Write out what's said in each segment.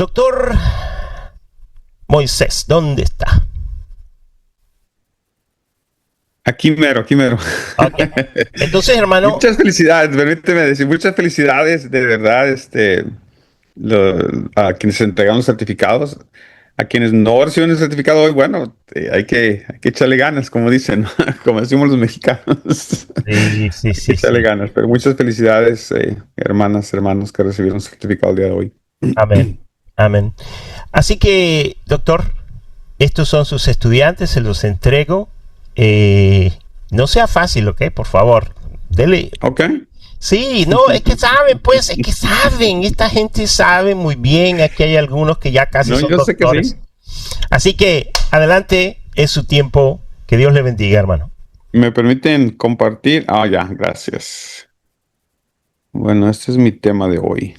Doctor Moisés, ¿dónde está? Aquí mero, aquí mero. Ok. Entonces, hermano, Muchas felicidades, permíteme decir, muchas felicidades, de verdad, a quienes entregaron los certificados, a quienes no reciben el certificado hoy, bueno, hay que echarle ganas, como dicen, ¿no? Como decimos los mexicanos, sí, sí, hay que sí, echarle sí. ganas, pero muchas felicidades, hermanas, hermanos que recibieron el certificado el día de hoy. Amén. Amén. Así que, doctor, estos son sus estudiantes, se los entrego. No sea fácil, ¿ok? Por favor, dele. ¿Ok? Sí, no, es que saben, pues, es que saben, esta gente sabe muy bien, aquí hay algunos que ya casi No, son yo sé que doctores. sí. Así que, adelante, es su tiempo, que Dios le bendiga, hermano. ¿Me permiten compartir? Ah, ya, gracias. Bueno, este es mi tema de hoy.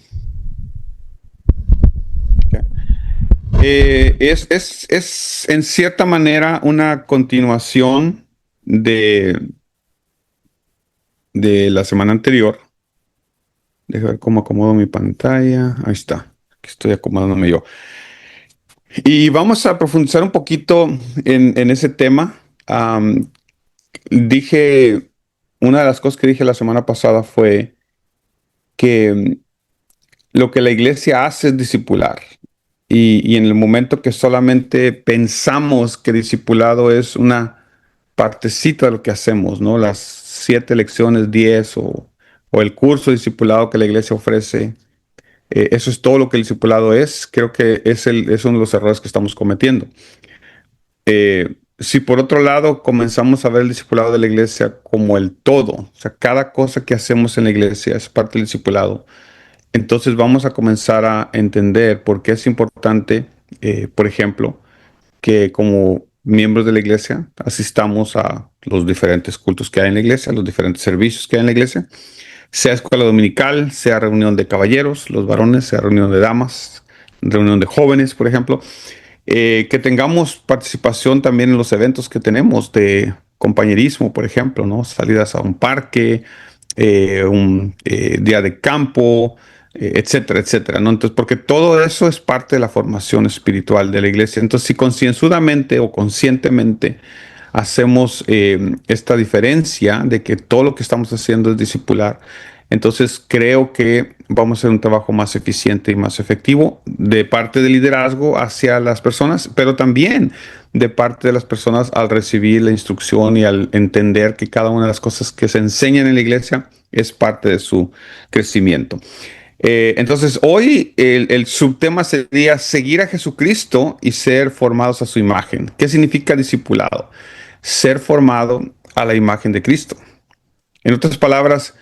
Es en cierta manera una continuación de, de la semana anterior. Deja ver cómo acomodo mi pantalla. Ahí está. Aquí estoy acomodándome yo. Y vamos a profundizar un poquito en ese tema. Dije, una de las cosas que dije la semana pasada fue que lo que la iglesia hace es discipular. Y en el momento que solamente pensamos que discipulado es una partecita de lo que hacemos, ¿no? Las 7 lecciones, 10 o el curso de discipulado que la iglesia ofrece, eso es todo lo que el discipulado es. Creo que es uno de los errores que estamos cometiendo. Si por otro lado comenzamos a ver el discipulado de la iglesia como el todo, o sea, cada cosa que hacemos en la iglesia es parte del discipulado, entonces vamos a comenzar a entender por qué es importante, por ejemplo, que como miembros de la iglesia asistamos a los diferentes cultos que hay en la iglesia, los diferentes servicios que hay en la iglesia, sea escuela dominical, sea reunión de caballeros, los varones, sea reunión de damas, reunión de jóvenes, por ejemplo, que tengamos participación también en los eventos que tenemos de compañerismo, por ejemplo, ¿no? Salidas a un parque, un día de campo, etcétera, etcétera, ¿no? Entonces, porque todo eso es parte de la formación espiritual de la iglesia. Entonces, si concienzudamente o conscientemente hacemos esta diferencia de que todo lo que estamos haciendo es discipular, entonces creo que vamos a hacer un trabajo más eficiente y más efectivo de parte del liderazgo hacia las personas, pero también de parte de las personas al recibir la instrucción y al entender que cada una de las cosas que se enseñan en la iglesia es parte de su crecimiento. Entonces, hoy el subtema sería seguir a Jesucristo y ser formados a su imagen. ¿Qué significa discipulado? Ser formado a la imagen de Cristo. En otras palabras,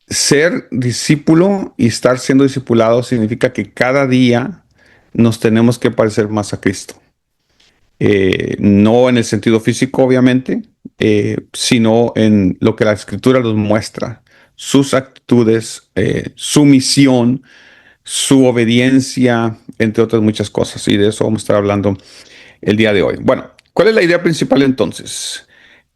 ser discípulo y estar siendo discipulado significa que cada día nos tenemos que parecer más a Cristo. No en el sentido físico, obviamente, sino en lo que la Escritura nos muestra, sus actitudes, su misión, su obediencia, entre otras muchas cosas. Y de eso vamos a estar hablando el día de hoy. Bueno, ¿cuál es la idea principal entonces?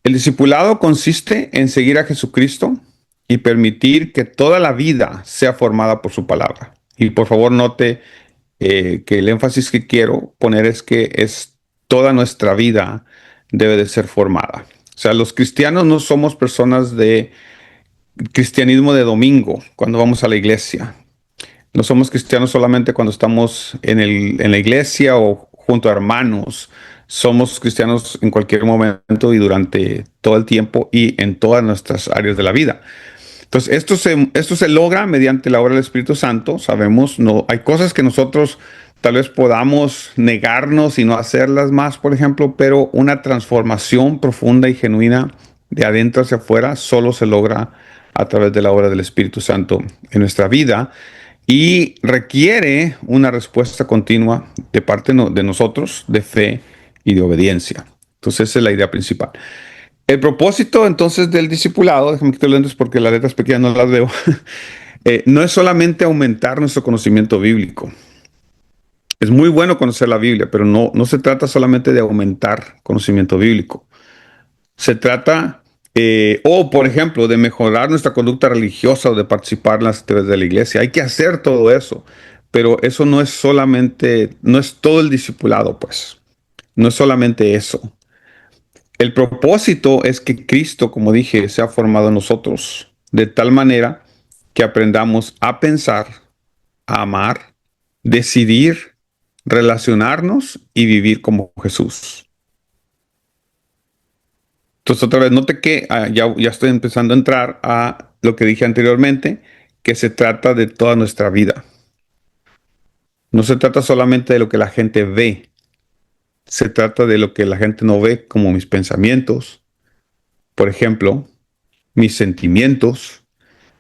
El discipulado consiste en seguir a Jesucristo y permitir que toda la vida sea formada por su palabra. Y por favor note que el énfasis que quiero poner es que es toda nuestra vida debe de ser formada. O sea, los cristianos no somos personas de cristianismo de domingo cuando vamos a la iglesia. No somos cristianos solamente cuando estamos en la iglesia o junto a hermanos. Somos cristianos en cualquier momento y durante todo el tiempo y en todas nuestras áreas de la vida. Entonces, esto se logra mediante la obra del Espíritu Santo. Sabemos, no, hay cosas que nosotros tal vez podamos negarnos y no hacerlas más, por ejemplo, pero una transformación profunda y genuina de adentro hacia afuera solo se logra a través de la obra del Espíritu Santo en nuestra vida y requiere una respuesta continua de parte de nosotros, de fe y de obediencia. Entonces, esa es la idea principal. El propósito entonces del discipulado, déjame quitar lentes porque las letras pequeñas no las veo, no es solamente aumentar nuestro conocimiento bíblico. Es muy bueno conocer la Biblia, pero no se trata solamente de aumentar conocimiento bíblico. Se trata, o por ejemplo, de mejorar nuestra conducta religiosa o de participar en las actividades de la iglesia. Hay que hacer todo eso, pero eso no es solamente, no es todo el discipulado, pues. No es solamente eso. El propósito es que Cristo, como dije, sea formado en nosotros, de tal manera que aprendamos a pensar, a amar, decidir, relacionarnos y vivir como Jesús. Entonces, otra vez, note que ya estoy empezando a entrar a lo que dije anteriormente, que se trata de toda nuestra vida. No se trata solamente de lo que la gente ve, se trata de lo que la gente no ve, como mis pensamientos, por ejemplo, mis sentimientos.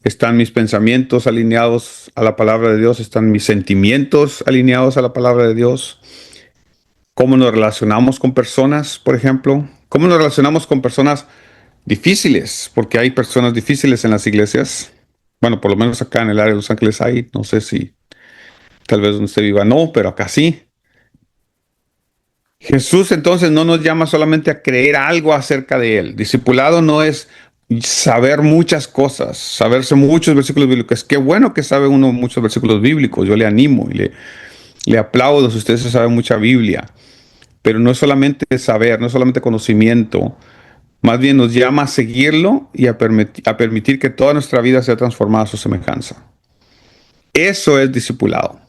¿Están mis pensamientos alineados a la palabra de Dios? ¿Están mis sentimientos alineados a la palabra de Dios? ¿Cómo nos relacionamos con personas, por ejemplo? ¿Cómo nos relacionamos con personas difíciles? Porque hay personas difíciles en las iglesias. Bueno, por lo menos acá en el área de Los Ángeles hay. No sé si tal vez donde usted viva no, pero acá sí. Jesús entonces no nos llama solamente a creer algo acerca de Él. Discipulado no es saber muchas cosas, saberse muchos versículos bíblicos. Qué bueno que sabe uno muchos versículos bíblicos. Yo le animo y le aplaudo si usted se sabe mucha Biblia. Pero no es solamente saber, no es solamente conocimiento. Más bien nos llama a seguirlo y a permitir que toda nuestra vida sea transformada a su semejanza. Eso es discipulado.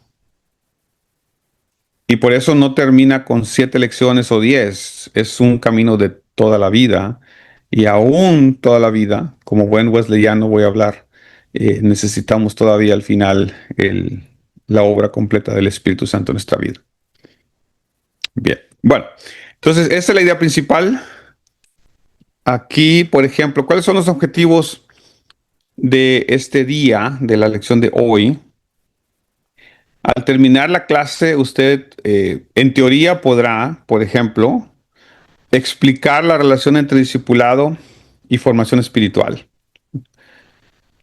Y por eso no termina con 7 lecciones o 10. Es un camino de toda la vida. Y aún toda la vida, como buen wesleyano voy a hablar, necesitamos todavía al final la obra completa del Espíritu Santo en nuestra vida. Bien, bueno, entonces esa es la idea principal. Aquí, por ejemplo, ¿cuáles son los objetivos de este día, de la lección de hoy? Al terminar la clase, usted en teoría podrá, por ejemplo, explicar la relación entre discipulado y formación espiritual. O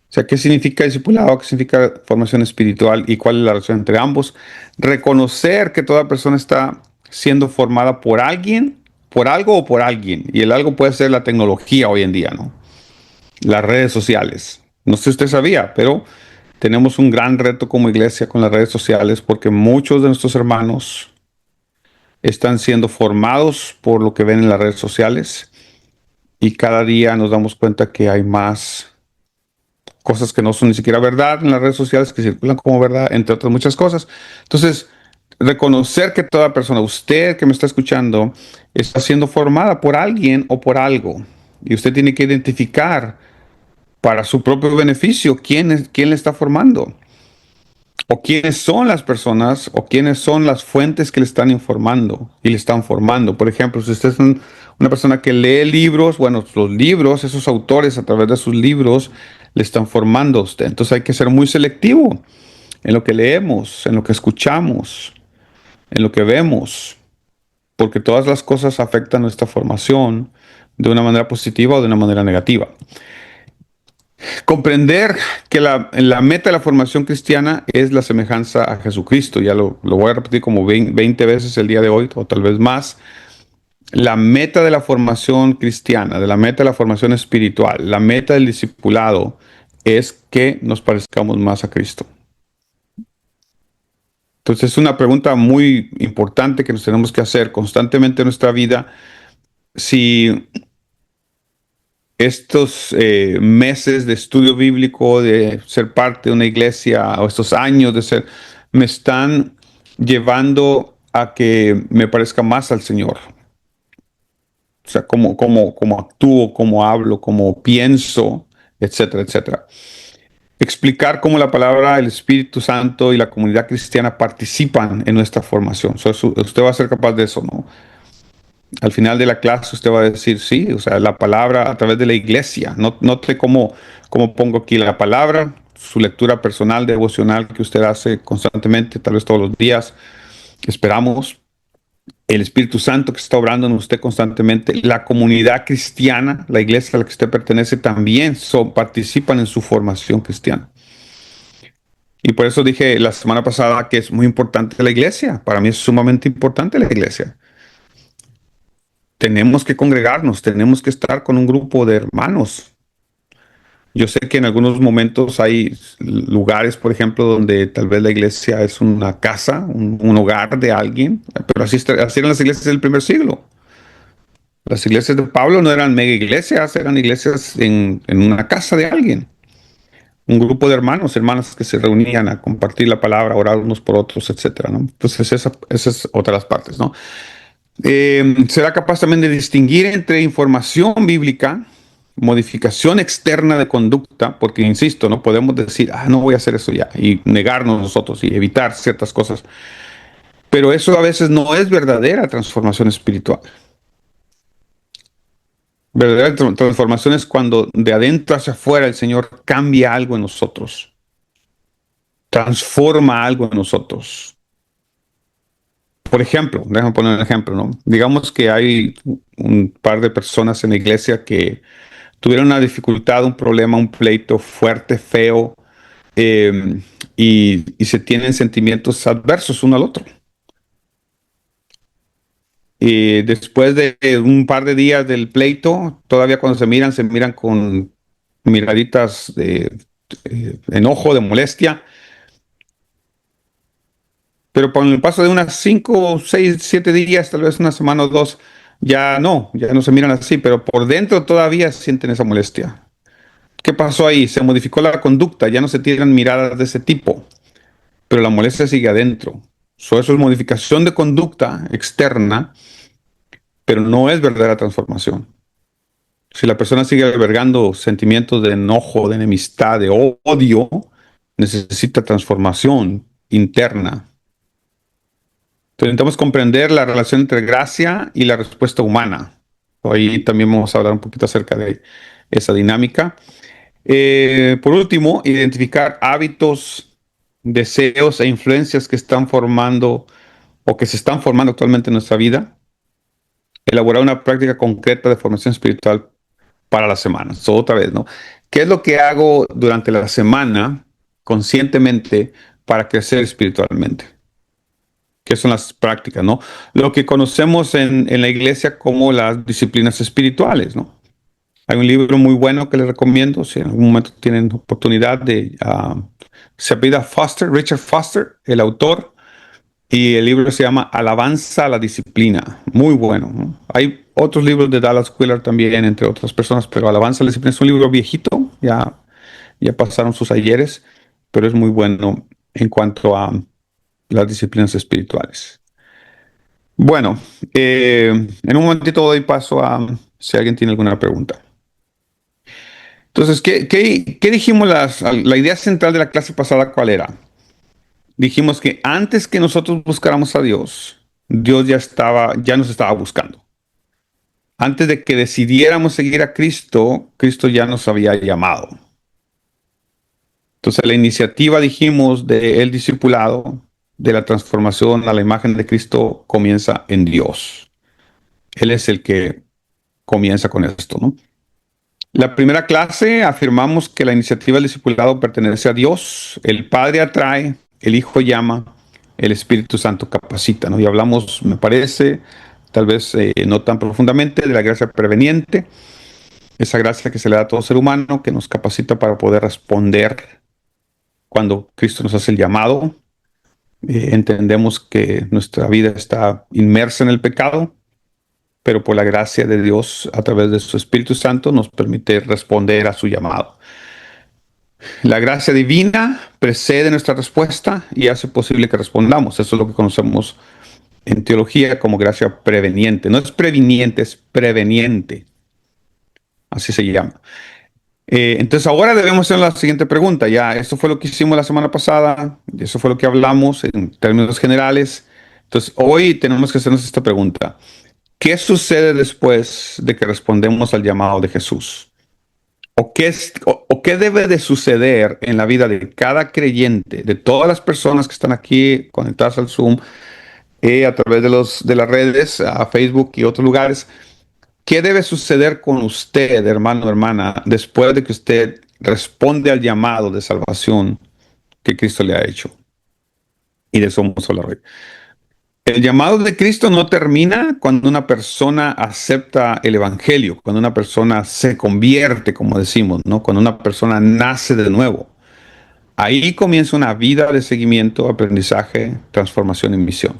sea, ¿qué significa discipulado? ¿Qué significa formación espiritual? ¿Y cuál es la relación entre ambos? Reconocer que toda persona está siendo formada por alguien, por algo o por alguien. Y el algo puede ser la tecnología hoy en día, ¿no? Las redes sociales. No sé si usted sabía, pero tenemos un gran reto como iglesia con las redes sociales porque muchos de nuestros hermanos están siendo formados por lo que ven en las redes sociales y cada día nos damos cuenta que hay más cosas que no son ni siquiera verdad en las redes sociales que circulan como verdad, entre otras muchas cosas. Entonces, reconocer que toda persona, usted que me está escuchando, está siendo formada por alguien o por algo y usted tiene que identificar para su propio beneficio quién le está formando o quiénes son las personas o quiénes son las fuentes que le están informando y le están formando. Por ejemplo, si usted es una persona que lee libros, bueno, los libros, esos autores a través de sus libros le están formando a usted. Entonces hay que ser muy selectivo en lo que leemos, en lo que escuchamos, en lo que vemos, porque todas las cosas afectan nuestra formación de una manera positiva o de una manera negativa. Comprender que la meta de la formación cristiana es la semejanza a Jesucristo. Ya lo voy a repetir como 20 veces el día de hoy, o tal vez más. La meta de la formación cristiana, de la meta de la formación espiritual, la meta del discipulado es que nos parezcamos más a Cristo. Entonces es una pregunta muy importante que nos tenemos que hacer constantemente en nuestra vida. Si estos meses de estudio bíblico, de ser parte de una iglesia, o estos años de ser, me están llevando a que me parezca más al Señor. O sea, cómo actúo, cómo hablo, cómo pienso, etcétera, etcétera. Explicar cómo la palabra, el Espíritu Santo y la comunidad cristiana participan en nuestra formación. Usted va a ser capaz de eso, ¿no? Al final de la clase usted va a decir, sí, o sea, la palabra a través de la iglesia. Note cómo pongo aquí la palabra, su lectura personal, devocional que usted hace constantemente, tal vez todos los días. Esperamos el Espíritu Santo que está obrando en usted constantemente. La comunidad cristiana, la iglesia a la que usted pertenece, también participan en su formación cristiana. Y por eso dije la semana pasada que es muy importante la iglesia. Para mí es sumamente importante la iglesia. Tenemos que congregarnos, tenemos que estar con un grupo de hermanos. Yo sé que en algunos momentos hay lugares, por ejemplo, donde tal vez la iglesia es una casa, un hogar de alguien, pero así eran las iglesias del primer siglo. Las iglesias de Pablo no eran mega iglesias, eran iglesias en una casa de alguien. Un grupo de hermanos, hermanas que se reunían a compartir la palabra, orar unos por otros, etcétera, ¿no? Entonces esa es otra de las partes, ¿no? Será capaz también de distinguir entre información bíblica, modificación externa de conducta, porque insisto, no podemos decir, no voy a hacer eso ya, y negarnos nosotros y evitar ciertas cosas, pero eso a veces no es verdadera transformación espiritual. Verdadera transformación es cuando de adentro hacia afuera el Señor cambia algo en nosotros, transforma algo en nosotros. Por ejemplo, déjame poner un ejemplo, ¿no? Digamos que hay un par de personas en la iglesia que tuvieron una dificultad, un problema, un pleito fuerte, feo, y se tienen sentimientos adversos uno al otro. Y después de un par de días del pleito, todavía cuando se miran con miraditas de enojo, de molestia. Pero con el paso de unas 5, 6, 7 días, tal vez una semana o dos, ya no se miran así, pero por dentro todavía sienten esa molestia. ¿Qué pasó ahí? Se modificó la conducta, ya no se tiran miradas de ese tipo, pero la molestia sigue adentro. Eso es modificación de conducta externa, pero no es verdadera transformación. Si la persona sigue albergando sentimientos de enojo, de enemistad, de odio, necesita transformación interna. Entonces, necesitamos comprender la relación entre gracia y la respuesta humana. Ahí también vamos a hablar un poquito acerca de esa dinámica. Por último, identificar hábitos, deseos e influencias que están formando o que se están formando actualmente en nuestra vida. Elaborar una práctica concreta de formación espiritual para la semana. Otra vez, ¿no? ¿Qué es lo que hago durante la semana conscientemente para crecer espiritualmente? ¿Qué son las prácticas, no? Lo que conocemos en la iglesia como las disciplinas espirituales, ¿no? Hay un libro muy bueno que les recomiendo, si en algún momento tienen oportunidad se apellida Foster, Richard Foster, el autor, y el libro se llama Alabanza a la Disciplina. Muy bueno, ¿no? Hay otros libros de Dallas Willard también, entre otras personas, pero Alabanza a la Disciplina es un libro viejito, ya pasaron sus ayeres, pero es muy bueno en cuanto a las disciplinas espirituales. Bueno, en un momentito doy paso a si alguien tiene alguna pregunta. Entonces, ¿qué dijimos? La idea central de la clase pasada, ¿cuál era? Dijimos que antes que nosotros buscáramos a Dios, Dios ya nos estaba buscando. Antes de que decidiéramos seguir a Cristo, Cristo ya nos había llamado. Entonces, la iniciativa, dijimos, del discipulado, de la transformación a la imagen de Cristo, comienza en Dios. Él es el que comienza con esto, ¿no? La primera clase afirmamos que la iniciativa del discipulado pertenece a Dios, el Padre atrae, el Hijo llama, el Espíritu Santo capacita, ¿no? Y hablamos, me parece, tal vez no tan profundamente, de la gracia preveniente, esa gracia que se le da a todo ser humano, que nos capacita para poder responder cuando Cristo nos hace el llamado. Entendemos que nuestra vida está inmersa en el pecado, pero por la gracia de Dios, a través de su Espíritu Santo, nos permite responder a su llamado. La gracia divina precede nuestra respuesta y hace posible que respondamos. Eso es lo que conocemos en teología como gracia preveniente. No es previniente, es preveniente. Así se llama. Entonces ahora debemos hacer la siguiente pregunta. Ya, esto fue lo que hicimos la semana pasada, eso fue lo que hablamos en términos generales. Entonces hoy tenemos que hacernos esta pregunta. ¿Qué sucede después de que respondemos al llamado de Jesús? ¿O qué debe de suceder en la vida de cada creyente, de todas las personas que están aquí conectadas al Zoom, a través de las redes, a Facebook y otros lugares? ¿Qué debe suceder con usted, hermano o hermana, después de que usted responde al llamado de salvación que Cristo le ha hecho? Y de eso vamos a hablar hoy. El llamado de Cristo no termina cuando una persona acepta el evangelio, cuando una persona se convierte, como decimos, ¿no? Cuando una persona nace de nuevo. Ahí comienza una vida de seguimiento, aprendizaje, transformación y misión.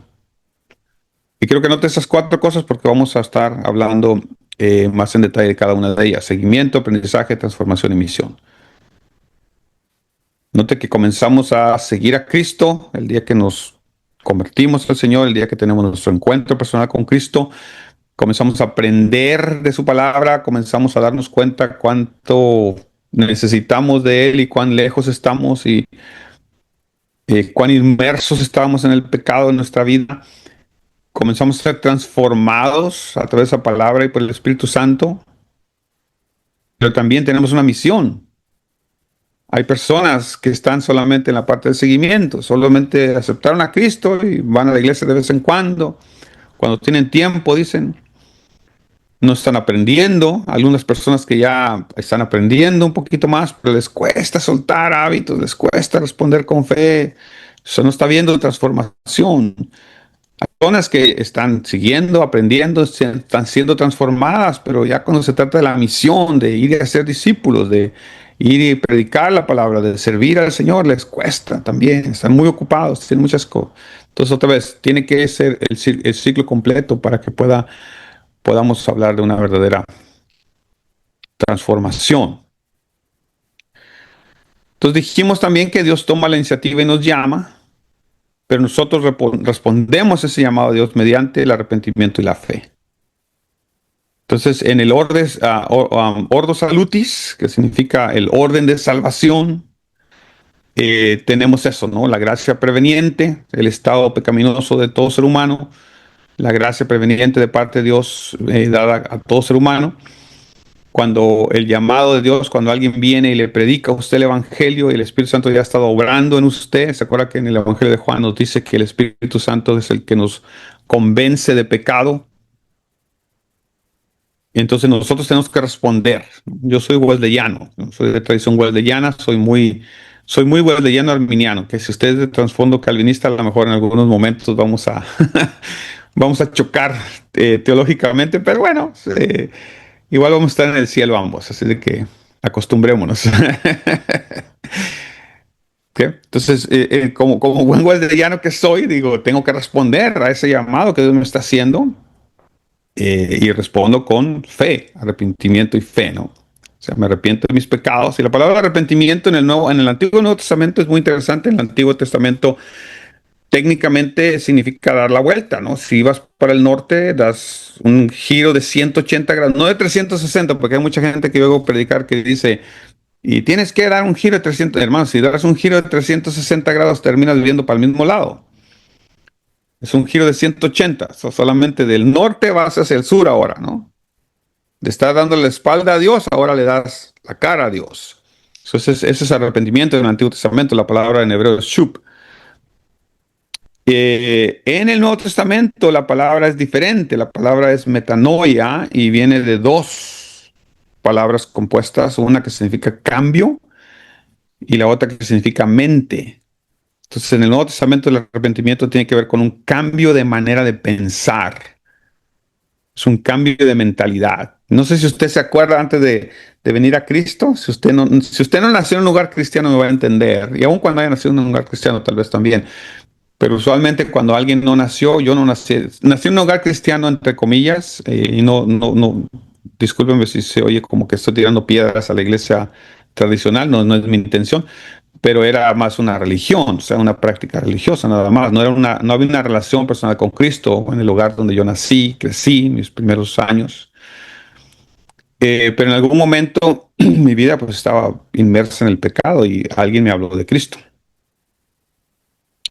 Y quiero que note esas cuatro cosas porque vamos a estar hablando más en detalle de cada una de ellas. Seguimiento, aprendizaje, transformación y misión. Note que comenzamos a seguir a Cristo el día que nos convertimos al Señor, el día que tenemos nuestro encuentro personal con Cristo. Comenzamos a aprender de su palabra, comenzamos a darnos cuenta cuánto necesitamos de Él y cuán lejos estamos y cuán inmersos estábamos en el pecado en nuestra vida. Comenzamos a ser transformados a través de esa palabra y por el Espíritu Santo, pero también tenemos una misión. Hay personas que están solamente en la parte de seguimiento, solamente aceptaron a Cristo y van a la iglesia de vez en cuando tienen tiempo, dicen, no están aprendiendo. Algunas personas que ya están aprendiendo un poquito más, pero les cuesta soltar hábitos, les cuesta responder con fe. Eso no está viendo transformación. Personas que están siguiendo, aprendiendo, están siendo transformadas, pero ya cuando se trata de la misión, de ir a ser discípulos, de ir y predicar la palabra, de servir al Señor, les cuesta también, están muy ocupados, tienen muchas cosas. Entonces, otra vez, tiene que ser el ciclo completo para que podamos hablar de una verdadera transformación. Entonces dijimos también que Dios toma la iniciativa y nos llama, pero nosotros respondemos a ese llamado de Dios mediante el arrepentimiento y la fe. Entonces, en el ordo salutis, que significa el orden de salvación, tenemos eso, ¿no? La gracia preveniente, el estado pecaminoso de todo ser humano, la gracia preveniente de parte de Dios dada a todo ser humano. Cuando el llamado de Dios, cuando alguien viene y le predica a usted el Evangelio y el Espíritu Santo ya ha estado obrando en usted, ¿se acuerda que en el Evangelio de Juan nos dice que el Espíritu Santo es el que nos convence de pecado? Entonces nosotros tenemos que responder. Yo soy wesleyano, soy de tradición wesleyana, soy muy wesleyano arminiano, que si usted es de trasfondo calvinista, a lo mejor en algunos momentos vamos a, vamos a chocar teológicamente, pero bueno, igual vamos a estar en el cielo ambos, así de que acostumbrémonos. ¿Qué? Entonces, como buen wesleyano que soy, digo, tengo que responder a ese llamado que Dios me está haciendo. Y respondo con fe, arrepentimiento y fe, ¿no? O sea, me arrepiento de mis pecados. Y la palabra arrepentimiento en el Antiguo y Nuevo Testamento es muy interesante. En el Antiguo Testamento técnicamente significa dar la vuelta, ¿no? Si vas para el norte, das un giro de 180 grados, no de 360, porque hay mucha gente que luego predicar que dice, y tienes que dar un giro de 300, hermanos, si das un giro de 360 grados, terminas viviendo para el mismo lado. Es un giro de 180, solamente del norte vas hacia el sur ahora, ¿no? De estar dando la espalda a Dios, ahora le das la cara a Dios. Entonces, ese es arrepentimiento en el Antiguo Testamento, la palabra en hebreo es shup. En el Nuevo Testamento la palabra es diferente, la palabra es metanoia y viene de dos palabras compuestas, una que significa cambio y la otra que significa mente. Entonces, en el Nuevo Testamento el arrepentimiento tiene que ver con un cambio de manera de pensar. Es un cambio de mentalidad. No sé si usted se acuerda antes de venir a Cristo. Si usted no nació en un lugar cristiano, me va a entender. Y aun cuando haya nacido en un lugar cristiano, tal vez también. Pero usualmente cuando alguien no nació, yo no nací en un hogar cristiano, entre comillas, y no, discúlpenme si se oye como que estoy tirando piedras a la iglesia tradicional, no es mi intención, pero era más una religión, o sea, una práctica religiosa nada más, no había una relación personal con Cristo en el hogar donde yo nací, crecí, mis primeros años. Pero en algún momento mi vida pues estaba inmersa en el pecado y alguien me habló de Cristo.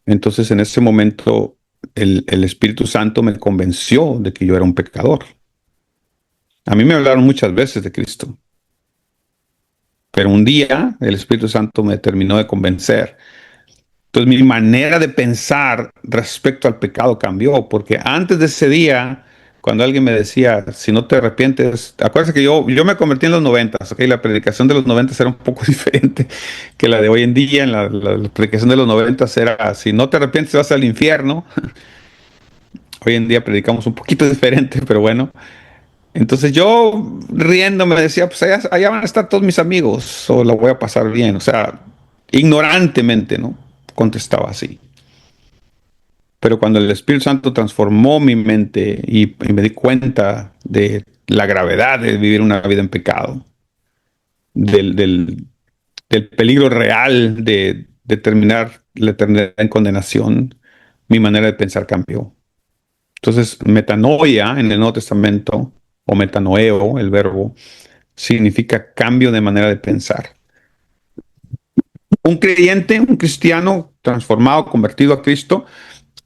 Entonces en ese momento el Espíritu Santo me convenció de que yo era un pecador. A mí me hablaron muchas veces de Cristo. Pero un día el Espíritu Santo me terminó de convencer. Entonces mi manera de pensar respecto al pecado cambió, porque antes de ese día, cuando alguien me decía, si no te arrepientes, acuérdense que yo me convertí en los 90s, ¿ok? La predicación de los 90s era un poco diferente que la de hoy en día. En la predicación de los 90s era, si no te arrepientes vas al infierno. Hoy en día predicamos un poquito diferente, pero bueno. Entonces yo riendo me decía, pues allá van a estar todos mis amigos, o la voy a pasar bien. O sea, ignorantemente, ¿no? Contestaba así. Pero cuando el Espíritu Santo transformó mi mente y me di cuenta de la gravedad de vivir una vida en pecado, del, del, del peligro real de terminar la eternidad en condenación, mi manera de pensar cambió. Entonces, metanoia en el Nuevo Testamento, o metanoeo, el verbo, significa cambio de manera de pensar. Un creyente, un cristiano transformado, convertido a Cristo,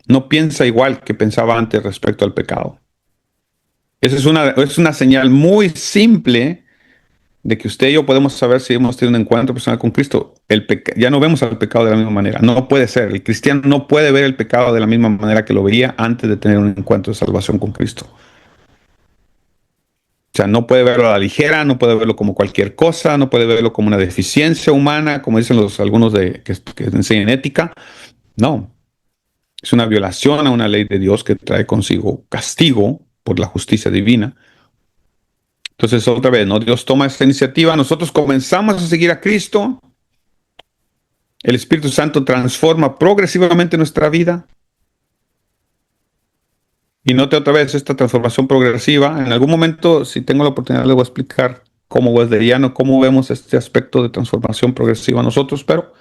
no piensa igual que pensaba antes respecto al pecado. Esa es una señal muy simple de que usted y yo podemos saber si hemos tenido un encuentro personal con Cristo. Ya no vemos al pecado de la misma manera. No puede ser. El cristiano no puede ver el pecado de la misma manera que lo veía antes de tener un encuentro de salvación con Cristo. O sea, no puede verlo a la ligera, no puede verlo como cualquier cosa, no puede verlo como una deficiencia humana, como dicen algunos que enseñan ética. No, es una violación a una ley de Dios que trae consigo castigo por la justicia divina. Entonces, otra vez, ¿no? Dios toma esta iniciativa, nosotros comenzamos a seguir a Cristo, el Espíritu Santo transforma progresivamente nuestra vida. Y note otra vez esta transformación progresiva. En algún momento, si tengo la oportunidad, les voy a explicar cómo wesleyano, cómo vemos este aspecto de transformación progresiva nosotros, pero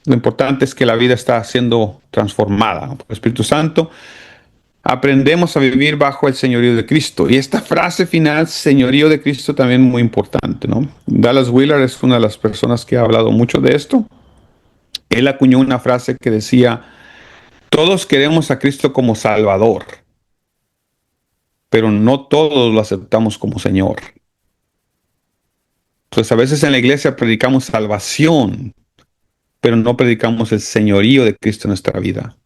lo importante es que la vida está siendo transformada, ¿no? Por el Espíritu Santo. Aprendemos a vivir bajo el señorío de Cristo. Y esta frase final, señorío de Cristo, también muy importante, ¿no? Dallas Willard es una de las personas que ha hablado mucho de esto. Él acuñó una frase que decía, todos queremos a Cristo como Salvador, pero no todos lo aceptamos como Señor. Entonces a veces en la iglesia predicamos salvación, pero no predicamos el señorío de Cristo en nuestra vida.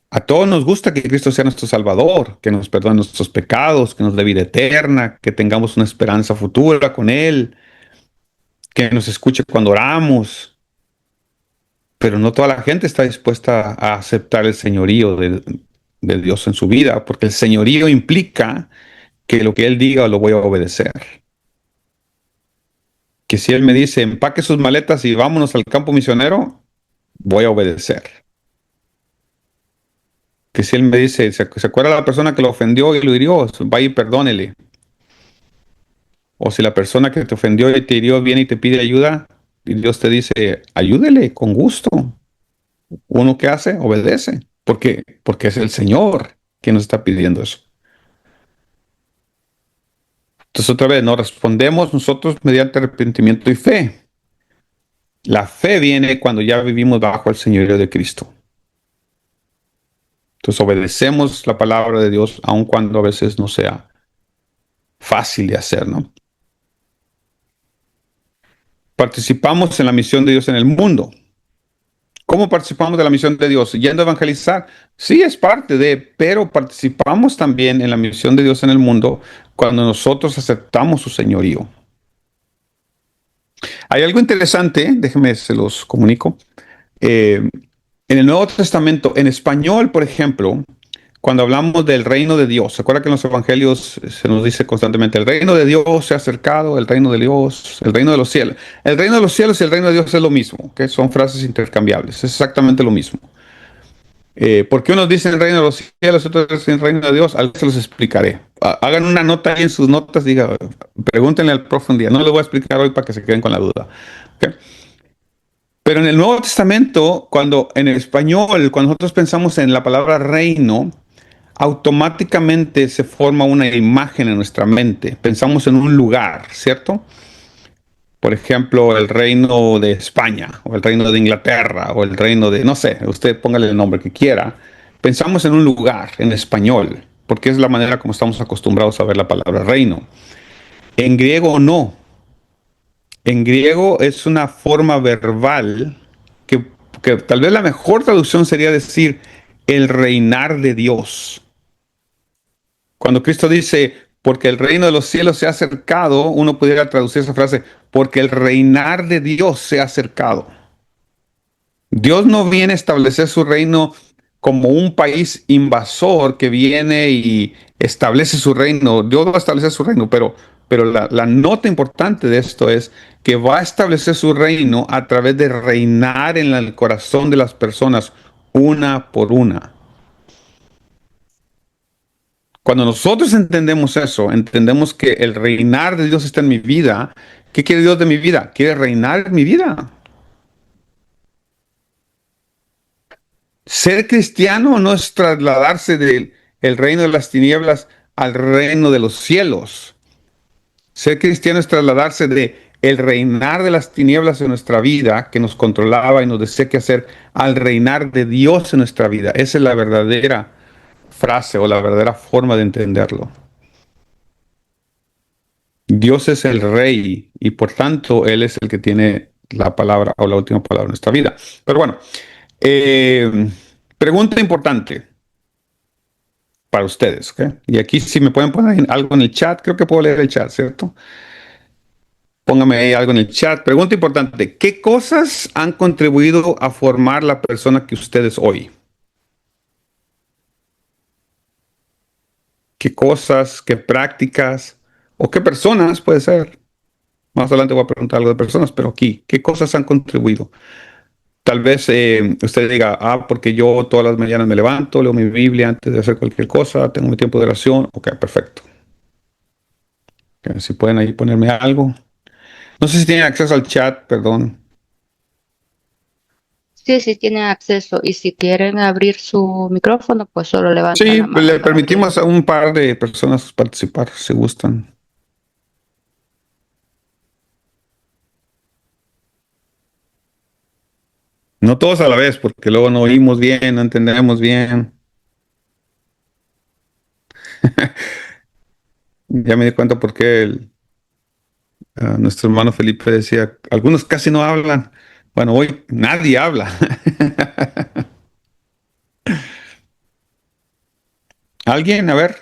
A todos nos gusta que Cristo sea nuestro Salvador, que nos perdone nuestros pecados, que nos dé vida eterna, que tengamos una esperanza futura con Él, que nos escuche cuando oramos. Pero no toda la gente está dispuesta a aceptar el señorío de Dios en su vida, porque el señorío implica que lo que Él diga lo voy a obedecer. Que si Él me dice, empaque sus maletas y vámonos al campo misionero, voy a obedecer. Que si Él me dice, se acuerda la persona que lo ofendió y lo hirió, vaya y perdónele. O si la persona que te ofendió y te hirió viene y te pide ayuda, y Dios te dice, ayúdele con gusto. Uno que hace, obedece. ¿Por qué? Porque es el Señor quien nos está pidiendo eso. Entonces otra vez, nos respondemos nosotros mediante arrepentimiento y fe. La fe viene cuando ya vivimos bajo el señorío de Cristo. Entonces obedecemos la palabra de Dios, aun cuando a veces no sea fácil de hacer, ¿no? Participamos en la misión de Dios en el mundo. ¿Cómo participamos de la misión de Dios? Yendo a evangelizar. Sí, es parte de, pero participamos también en la misión de Dios en el mundo cuando nosotros aceptamos su señorío. Hay algo interesante, déjenme se los comunico. En el Nuevo Testamento, en español, por ejemplo, cuando hablamos del reino de Dios, ¿se acuerda que en los evangelios se nos dice constantemente, el reino de Dios se ha acercado, el reino de Dios, el reino de los cielos? El reino de los cielos y el reino de Dios es lo mismo, ¿okay? Son frases intercambiables, es exactamente lo mismo. ¿Por qué unos dicen el reino de los cielos, otros dicen el reino de Dios? Algo se los explicaré. Hagan una nota ahí en sus notas, pregúntenle al profe un día. No les voy a explicar hoy para que se queden con la duda. ¿Okay? Pero en el Nuevo Testamento, cuando en el español, cuando nosotros pensamos en la palabra reino, automáticamente se forma una imagen en nuestra mente. Pensamos en un lugar, ¿cierto? Por ejemplo, el reino de España, o el reino de Inglaterra, o el reino de, no sé, usted póngale el nombre que quiera. Pensamos en un lugar, en español, porque es la manera como estamos acostumbrados a ver la palabra reino. En griego no. En griego es una forma verbal que tal vez la mejor traducción sería decir el reinar de Dios. Cuando Cristo dice, porque el reino de los cielos se ha acercado, uno pudiera traducir esa frase, porque el reinar de Dios se ha acercado. Dios no viene a establecer su reino como un país invasor que viene y establece su reino. Dios va a establecer su reino, pero la nota importante de esto es que va a establecer su reino a través de reinar en el corazón de las personas una por una. Cuando nosotros entendemos eso, entendemos que el reinar de Dios está en mi vida. ¿Qué quiere Dios de mi vida? Quiere reinar en mi vida. Ser cristiano no es trasladarse del el reino de las tinieblas al reino de los cielos. Ser cristiano es trasladarse de el reinar de las tinieblas en nuestra vida, que nos controlaba y nos decía qué hacer, al reinar de Dios en nuestra vida. Esa es la verdadera frase o la verdadera forma de entenderlo. Dios es el rey y por tanto Él es el que tiene la palabra o la última palabra en nuestra vida. Pero bueno, pregunta importante para ustedes, ¿ok? Y aquí si me pueden poner algo en el chat, creo que puedo leer el chat, ¿cierto? Póngame ahí algo en el chat. Pregunta importante, ¿qué cosas han contribuido a formar la persona que ustedes hoy? ¿Qué cosas, qué prácticas o qué personas puede ser? Más adelante voy a preguntar algo de personas, pero aquí, ¿qué cosas han contribuido? Tal vez usted diga, porque yo todas las mañanas me levanto, leo mi Biblia antes de hacer cualquier cosa, tengo mi tiempo de oración. Ok, perfecto. Okay, si pueden ahí ponerme algo. No sé si tienen acceso al chat, perdón. Sí, sí tienen acceso y si quieren abrir su micrófono, pues solo levantan Sí, la mano le para permitimos abrirlo. a un par de personas participar, si gustan. No todos a la vez, porque luego no oímos bien, no entendemos bien. Ya me di cuenta por qué nuestro hermano Felipe decía, algunos casi no hablan. Bueno, hoy nadie habla. ¿Alguien? A ver.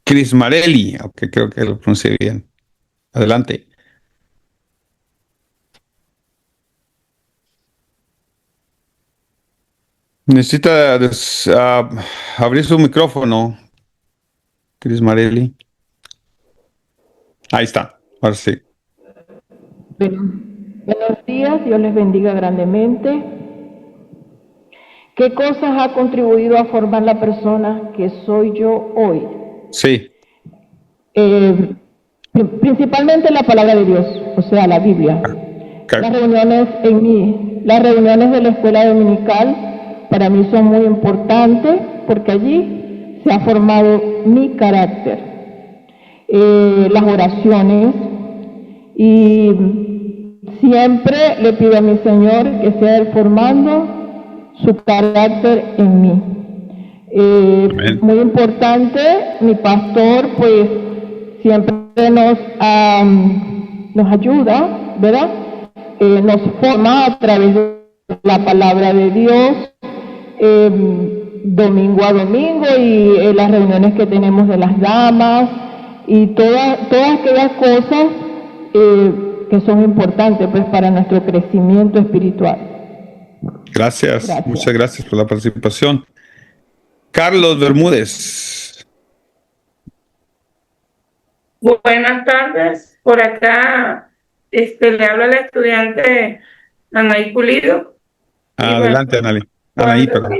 Chris Marelli, ok, creo que lo pronuncié bien. Adelante. Necesita abrir su micrófono, Chris Marelli. Ahí está, ahora sí. Bueno, buenos días, Dios les bendiga grandemente. ¿Qué cosas ha contribuido a formar la persona que soy yo hoy? Sí, Eh, Principalmente la palabra de Dios, o sea, la Biblia. ok. Las reuniones de la escuela dominical para mí son muy importantes porque allí se ha formado mi carácter. Las oraciones y siempre le pido a mi Señor que sea Él formando su carácter en mí. Amén. Muy importante, mi pastor pues siempre nos ayuda, ¿verdad? Nos forma a través de la palabra de Dios, domingo a domingo y las reuniones que tenemos de las damas y todas aquellas cosas que son importantes pues para nuestro crecimiento espiritual. Gracias, muchas gracias por la participación. Carlos Bermúdez. Buenas tardes, por acá le habla la estudiante Anaí Pulido. Adelante, Bueno, Anaí, perdón.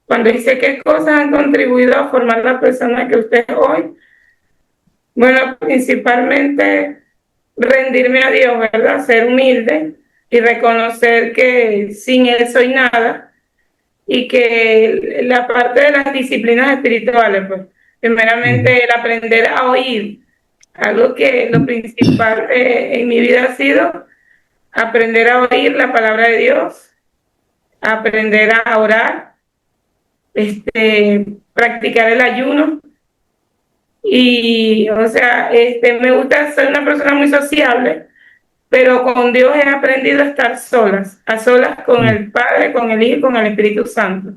cuando dice qué cosas han contribuido a formar la persona que usted es hoy, bueno, principalmente rendirme a Dios, ¿verdad? Ser humilde y reconocer que sin Él soy nada y que la parte de las disciplinas espirituales, pues, primeramente el aprender a oír. Algo que lo principal en mi vida ha sido aprender a oír la palabra de Dios, aprender a orar, practicar el ayuno. Y, o sea, me gusta ser una persona muy sociable, pero con Dios he aprendido a estar a solas con el Padre, con el Hijo y con el Espíritu Santo.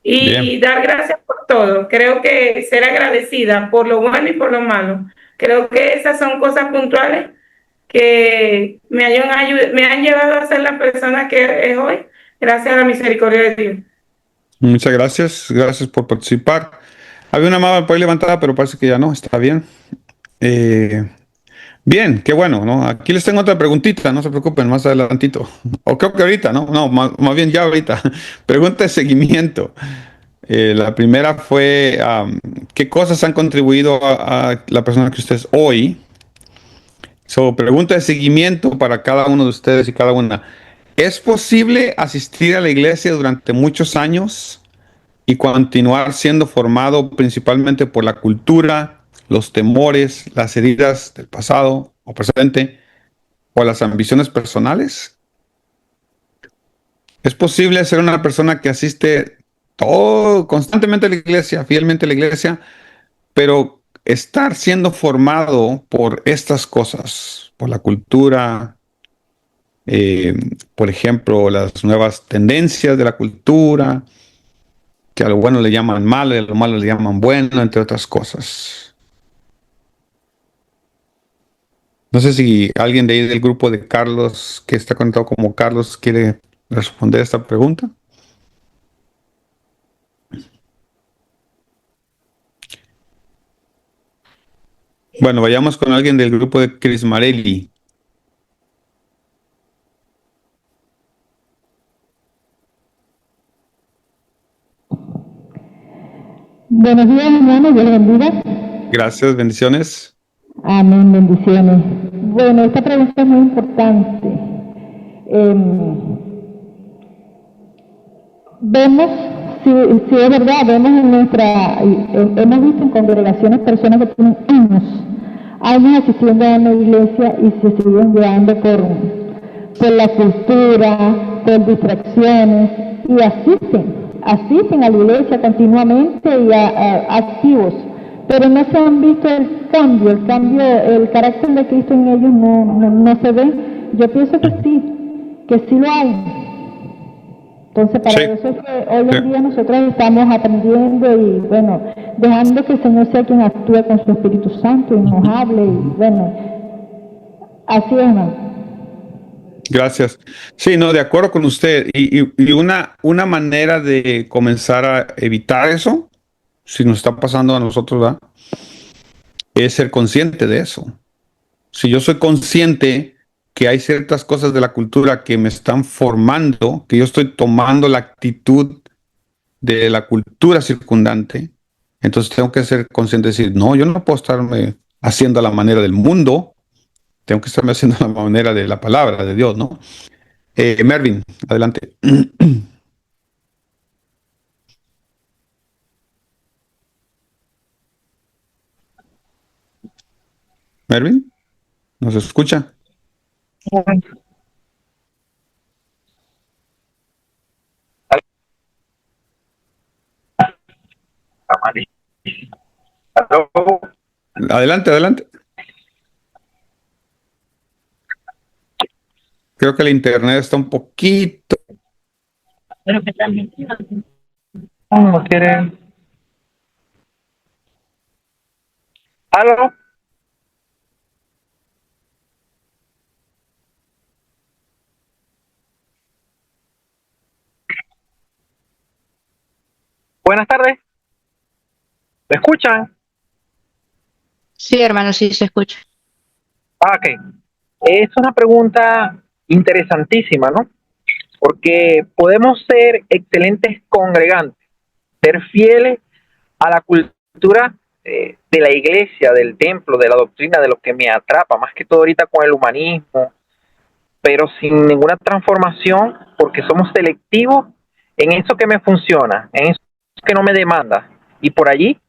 y Bien. dar gracias por todo. Creo que ser agradecida por lo bueno y por lo malo. Creo que esas son cosas puntuales que me han llevado a ser la persona que es hoy, gracias a la misericordia de Dios. Muchas gracias. Gracias por participar. Había una mano por ahí levantada, pero parece que ya no. Está bien. Eh, Bien, qué bueno, ¿no? Aquí les tengo otra preguntita, no se preocupen, más adelantito. O creo que ahorita, ¿no? No, más bien ya ahorita. Pregunta de seguimiento. La primera fue, ¿qué cosas han contribuido a la persona que usted es hoy? Pregunta de seguimiento para cada uno de ustedes y cada una. ¿Es posible asistir a la iglesia durante muchos años y continuar siendo formado principalmente por la cultura, los temores, las heridas del pasado o presente o las ambiciones personales? ¿Es posible ser una persona que asiste constantemente a la iglesia, fielmente a la iglesia, pero estar siendo formado por estas cosas, por la cultura, eh, por ejemplo, las nuevas tendencias de la cultura, que a lo bueno le llaman malo y a lo malo le llaman bueno, entre otras cosas? No sé si alguien de ahí del grupo de Carlos, que está conectado como Carlos, quiere responder esta pregunta. Bueno, vayamos con alguien del grupo de Chris Marelli. Buenos días, hermanos, Dios les bendiga. Gracias, bendiciones. Amén, bendiciones. Bueno, esta pregunta es muy importante. Vemos, si es verdad, vemos en hemos visto en congregaciones personas que tienen años asistiendo a una iglesia y se siguen llevando por la cultura, por distracciones, y asisten a la iglesia continuamente y activos, pero no se han visto el carácter de Cristo en ellos no se ve. Yo pienso que sí lo hay. Entonces, para Sí, eso es que hoy en día nosotros estamos aprendiendo y, bueno, dejando que el Señor sea quien actúe con su Espíritu Santo y nos hable y, bueno, así es, hermano. gracias. Sí, no, de acuerdo con usted. Y una manera de comenzar a evitar eso, si nos está pasando a nosotros, ¿verdad? Es ser consciente de eso. Si yo soy consciente que hay ciertas cosas de la cultura que me están formando, que yo estoy tomando la actitud de la cultura circundante, entonces tengo que ser consciente de decir, no, yo no puedo estarme haciendo a la manera del mundo, tengo que estarme haciendo a la manera de la palabra de Dios, ¿no? Mervin, adelante. Mervin, ¿nos escucha? Adelante, adelante. Creo que el internet está un poquito. Pero que también uno quiere. ¿Aló? Buenas tardes. ¿Me escuchan? Sí, hermano, sí se escucha. Ok. Es una pregunta interesantísima, ¿no? Porque podemos ser excelentes congregantes, ser fieles a la cultura de la iglesia, del templo, de la doctrina, de lo que me atrapa, más que todo ahorita con el humanismo, pero sin ninguna transformación, porque somos selectivos en eso que me funciona, en eso que no me demanda, y por allí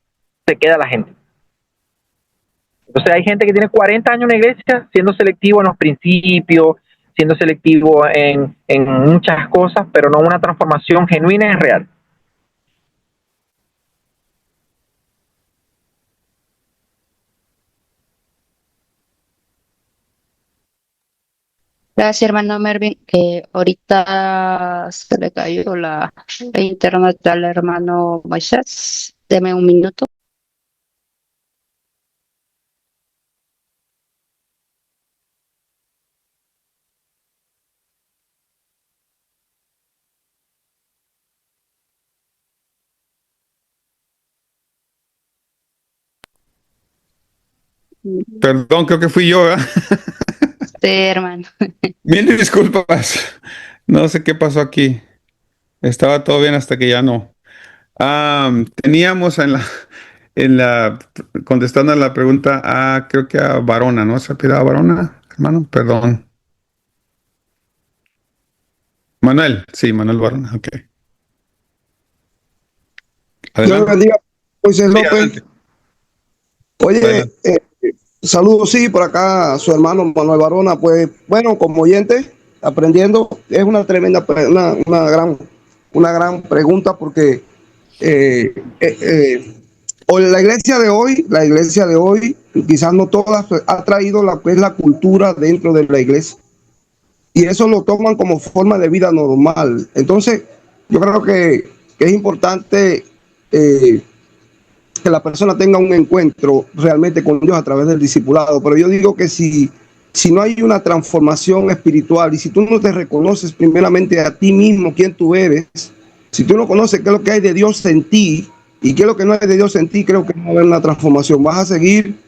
se queda la gente. Entonces hay gente que tiene 40 años en la iglesia siendo selectivo en los principios, siendo selectivo en muchas cosas, pero no una transformación genuina y real. Gracias, hermano Mervin. Ahorita se le cayó la internet al hermano Moisés. Deme un minuto. Perdón, creo que fui yo, ¿verdad? Sí, hermano. Mil disculpas. No sé qué pasó aquí. Estaba todo bien hasta que ya no. Teníamos contestando a la pregunta creo que a Varona, ¿no? ¿Se apellidaba Varona, hermano? Perdón. Manuel, sí, Manuel Varona, ok. Dios le Adelante. bendiga, Moisés Sí, López. adelante. Oye, Adelante. saludos, sí, por acá a su hermano Manuel Barona. Pues bueno, como oyente, aprendiendo, es una tremenda, una gran pregunta porque eh, eh, eh, la iglesia de hoy, quizás no todas, ha traído lo que es la cultura dentro de la iglesia y eso lo toman como forma de vida normal. Entonces, yo creo que es importante que la persona tenga un encuentro realmente con Dios a través del discipulado. Pero yo digo que si no hay una transformación espiritual y si tú no te reconoces primeramente a ti mismo, quién tú eres, si tú no conoces qué es lo que hay de Dios en ti y qué es lo que no hay de Dios en ti, creo que no va a haber una transformación. Vas a seguir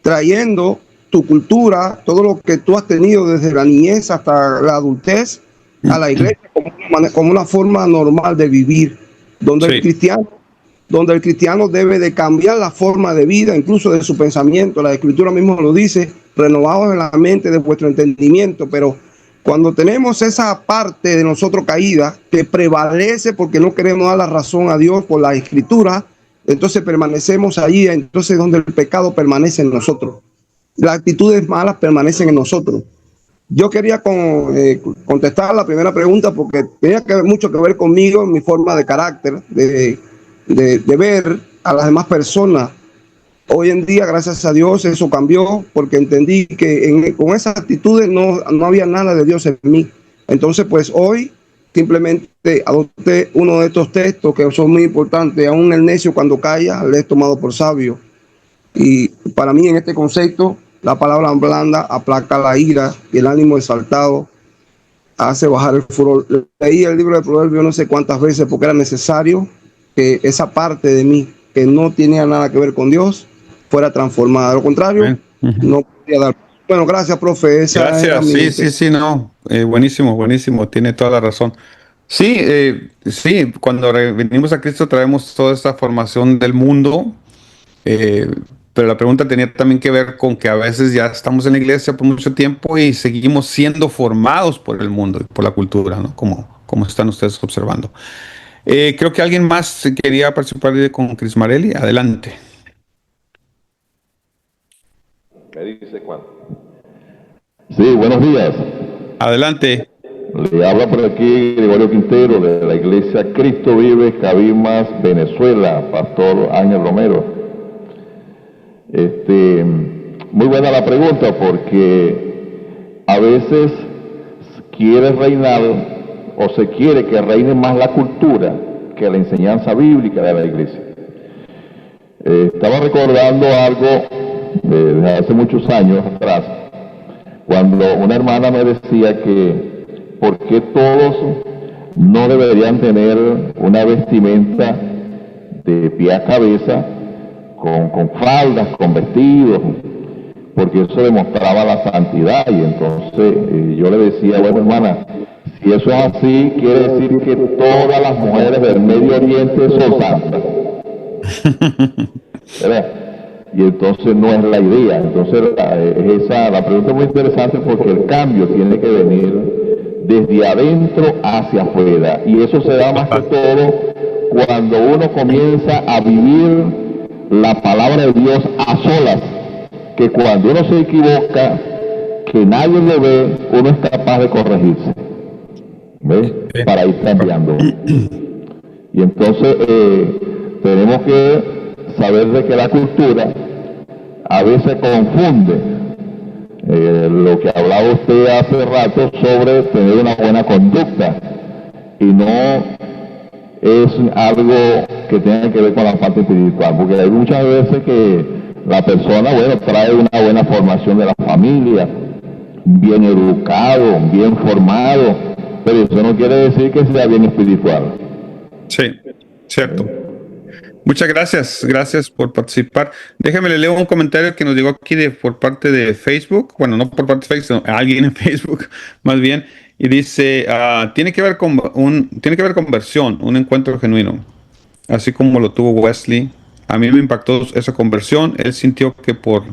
trayendo tu cultura, todo lo que tú has tenido desde la niñez hasta la adultez, a la iglesia como una forma normal de vivir, donde Sí. el cristiano debe de cambiar la forma de vida, incluso de su pensamiento. La Escritura mismo lo dice, renovados en la mente de vuestro entendimiento. Pero cuando tenemos esa parte de nosotros caída que prevalece porque no queremos dar la razón a Dios por la Escritura, entonces permanecemos allí, entonces donde el pecado permanece en nosotros. Las actitudes malas permanecen en nosotros. Yo quería contestar la primera pregunta porque tenía mucho que ver conmigo, mi forma de carácter, de ver a las demás personas. Hoy en día, gracias a Dios, eso cambió porque entendí que con esas actitudes no había nada de Dios en mí. Entonces, pues hoy simplemente adopté uno de estos textos que son muy importantes. Aún el necio cuando calla, le he tomado por sabio. Y para mí en este concepto, la palabra blanda aplaca la ira y el ánimo exaltado hace bajar el furor. Leí el libro de Proverbios no sé cuántas veces porque era necesario que esa parte de mí que no tenía nada que ver con Dios fuera transformada. De lo contrario, no podía dar. Bueno, gracias, profe. Gracias, sí, no. Buenísimo, buenísimo, tiene toda la razón. Sí, sí, cuando venimos a Cristo traemos toda esta formación del mundo, pero la pregunta tenía también que ver con que a veces ya estamos en la iglesia por mucho tiempo y seguimos siendo formados por el mundo y por la cultura, ¿no? Como están ustedes observando. Creo que alguien más quería participar con Cris Marelli. Adelante. ¿Me dice cuándo? Sí, buenos días. Adelante. Le habla por aquí Gregorio Quintero de la iglesia Cristo Vive, Cabimas, Venezuela, Pastor Ángel Romero. Muy buena la pregunta porque a veces quiere reinar o se quiere que reine más la cultura que la enseñanza bíblica de la iglesia. Estaba recordando algo de hace muchos años atrás, cuando una hermana me decía que por qué todos no deberían tener una vestimenta de pie a cabeza, con faldas, con vestidos, porque eso demostraba la santidad. Y entonces yo le decía, bueno, hermana, si eso es así, quiere decir que todas las mujeres del Medio Oriente son santas, ¿verdad? Y entonces no es la idea. Entonces la pregunta es muy interesante porque el cambio tiene que venir desde adentro hacia afuera, y eso se da más que todo cuando uno comienza a vivir la palabra de Dios a solas, que cuando uno se equivoca, que nadie lo ve, uno es capaz de corregirse, ¿ves? Para ir cambiando. Y entonces tenemos que saber de que la cultura a veces confunde lo que hablaba usted hace rato sobre tener una buena conducta, y no es algo que tenga que ver con la parte espiritual, porque hay muchas veces que la persona, bueno, trae una buena formación de la familia, bien educado, bien formado, pero eso no quiere decir que sea bien espiritual. Sí, cierto. Muchas gracias, gracias por participar. Déjame le leo un comentario que nos llegó aquí por parte de Facebook, bueno, no por parte de Facebook, sino alguien en Facebook, más bien, y dice, tiene que ver con conversión, un encuentro genuino, así como lo tuvo Wesley. A mí me impactó esa conversión. Él sintió que por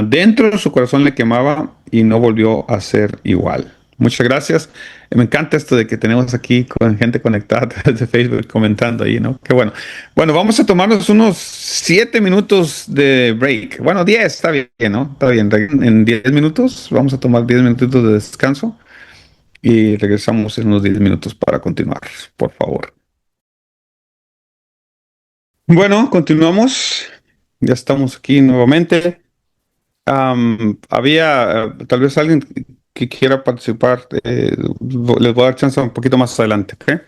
dentro de su corazón le quemaba y no volvió a ser igual. Muchas gracias. Me encanta esto de que tenemos aquí con gente conectada a través de Facebook comentando ahí, ¿no? Qué bueno. Bueno, vamos a tomarnos unos 7 minutos de break. Bueno, 10, está bien, ¿no? Está bien. En 10 minutos vamos a tomar 10 minutitos de descanso y regresamos en unos 10 minutos para continuar, por favor. Bueno, continuamos. Ya estamos aquí nuevamente. Había tal vez alguien que quiera participar. Les voy a dar chance un poquito más adelante, ¿ok?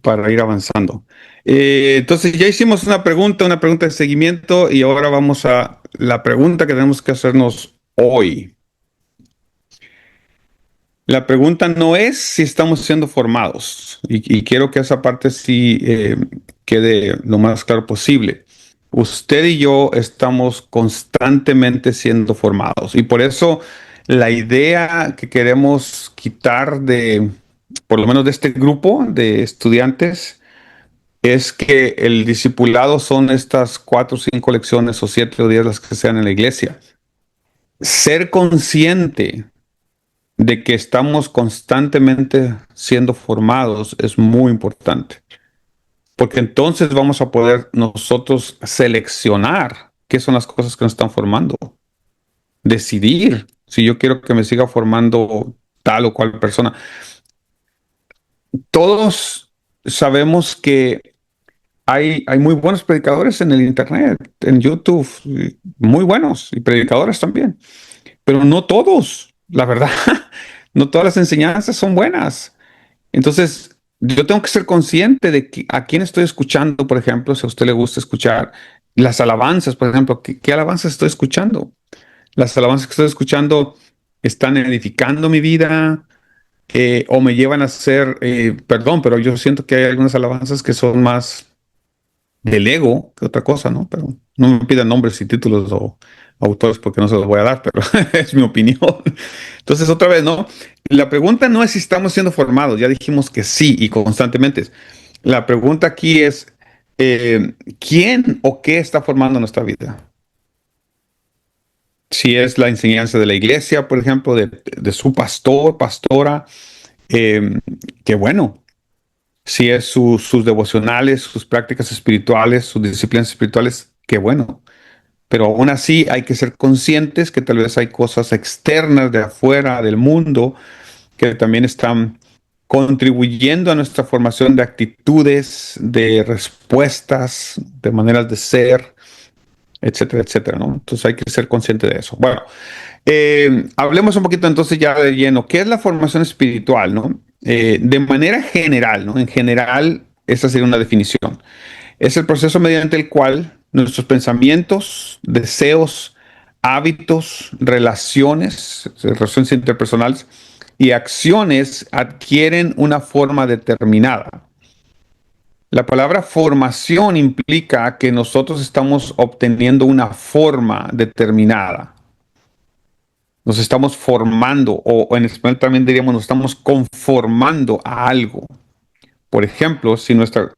Para ir avanzando. Entonces ya hicimos una pregunta de seguimiento, y ahora vamos a la pregunta que tenemos que hacernos hoy. La pregunta no es si estamos siendo formados, y quiero que esa parte sí quede lo más claro posible. Usted y yo estamos constantemente siendo formados, y por eso la idea que queremos quitar por lo menos de este grupo de estudiantes, es que el discipulado son estas 4 o 5 lecciones o 7 o 10 las que sean en la iglesia. Ser consciente de que estamos constantemente siendo formados es muy importante, porque entonces vamos a poder nosotros seleccionar qué son las cosas que nos están formando, decidir si yo quiero que me siga formando tal o cual persona. Todos sabemos que hay muy buenos predicadores en el internet, en YouTube, muy buenos, y predicadores también, pero no todos, la verdad. No todas las enseñanzas son buenas. Entonces, yo tengo que ser consciente de a quién estoy escuchando. Por ejemplo, si a usted le gusta escuchar las alabanzas, por ejemplo, ¿qué alabanzas estoy escuchando? Las alabanzas que estoy escuchando están edificando mi vida, o me llevan a ser, perdón, pero yo siento que hay algunas alabanzas que son más del ego que otra cosa, ¿no? Pero no me pidan nombres y títulos o autores, porque no se los voy a dar, pero es mi opinión. Entonces, otra vez, ¿no? La pregunta no es si estamos siendo formados, ya dijimos que sí, y constantemente. La pregunta aquí es, ¿quién o qué está formando nuestra vida? Si es la enseñanza de la iglesia, por ejemplo, de su pastor, pastora, qué bueno. Si es sus devocionales, sus prácticas espirituales, sus disciplinas espirituales, qué bueno. Pero aún así hay que ser conscientes que tal vez hay cosas externas de afuera del mundo que también están contribuyendo a nuestra formación de actitudes, de respuestas, de maneras de ser, etcétera, etcétera, ¿no? Entonces hay que ser consciente de eso. Bueno, hablemos un poquito entonces ya de lleno. ¿Qué es la formación espiritual, no? De manera general, ¿no? En general, esa sería una definición. Es el proceso mediante el cual nuestros pensamientos, deseos, hábitos, relaciones interpersonales y acciones adquieren una forma determinada. La palabra formación implica que nosotros estamos obteniendo una forma determinada. Nos estamos formando, o en español también diríamos, nos estamos conformando a algo. Por ejemplo, si nuestro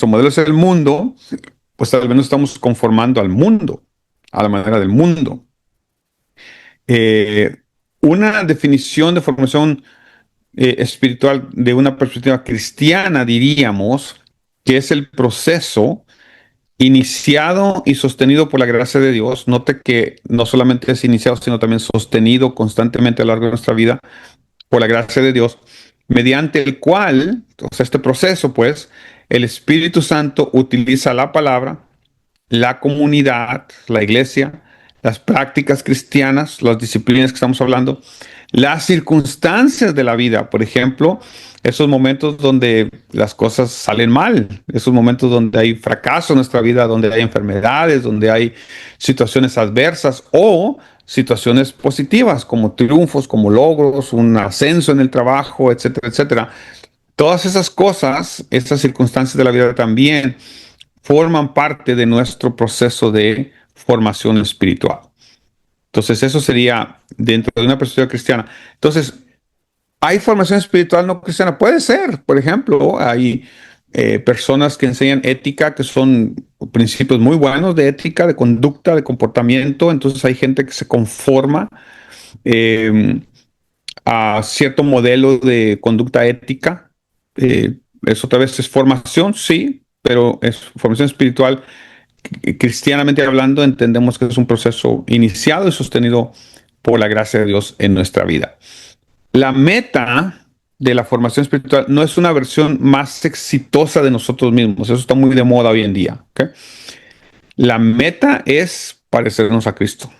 modelo es el mundo, pues tal vez nos estamos conformando al mundo, a la manera del mundo. Una definición de formación espiritual de una perspectiva cristiana, diríamos, que es el proceso iniciado y sostenido por la gracia de Dios. Note que no solamente es iniciado, sino también sostenido constantemente a lo largo de nuestra vida por la gracia de Dios, mediante el cual, o sea, este proceso, pues, el Espíritu Santo utiliza la palabra, la comunidad, la iglesia, las prácticas cristianas, las disciplinas que estamos hablando, las circunstancias de la vida, por ejemplo, esos momentos donde las cosas salen mal, esos momentos donde hay fracaso en nuestra vida, donde hay enfermedades, donde hay situaciones adversas o situaciones positivas como triunfos, como logros, un ascenso en el trabajo, etcétera, etcétera. Todas esas cosas, esas circunstancias de la vida también forman parte de nuestro proceso de formación espiritual. Entonces, eso sería dentro de una perspectiva cristiana. Entonces, ¿hay formación espiritual no cristiana? Puede ser. Por ejemplo, hay personas que enseñan ética, que son principios muy buenos de ética, de conducta, de comportamiento. Entonces, hay gente que se conforma a cierto modelo de conducta ética. Eso otra vez es formación, sí, pero es formación espiritual. Cristianamente hablando, entendemos que es un proceso iniciado y sostenido por la gracia de Dios en nuestra vida. La meta de la formación espiritual no es una versión más exitosa de nosotros mismos. Eso está muy de moda hoy en día. ¿Okay? La meta es parecernos a Cristo.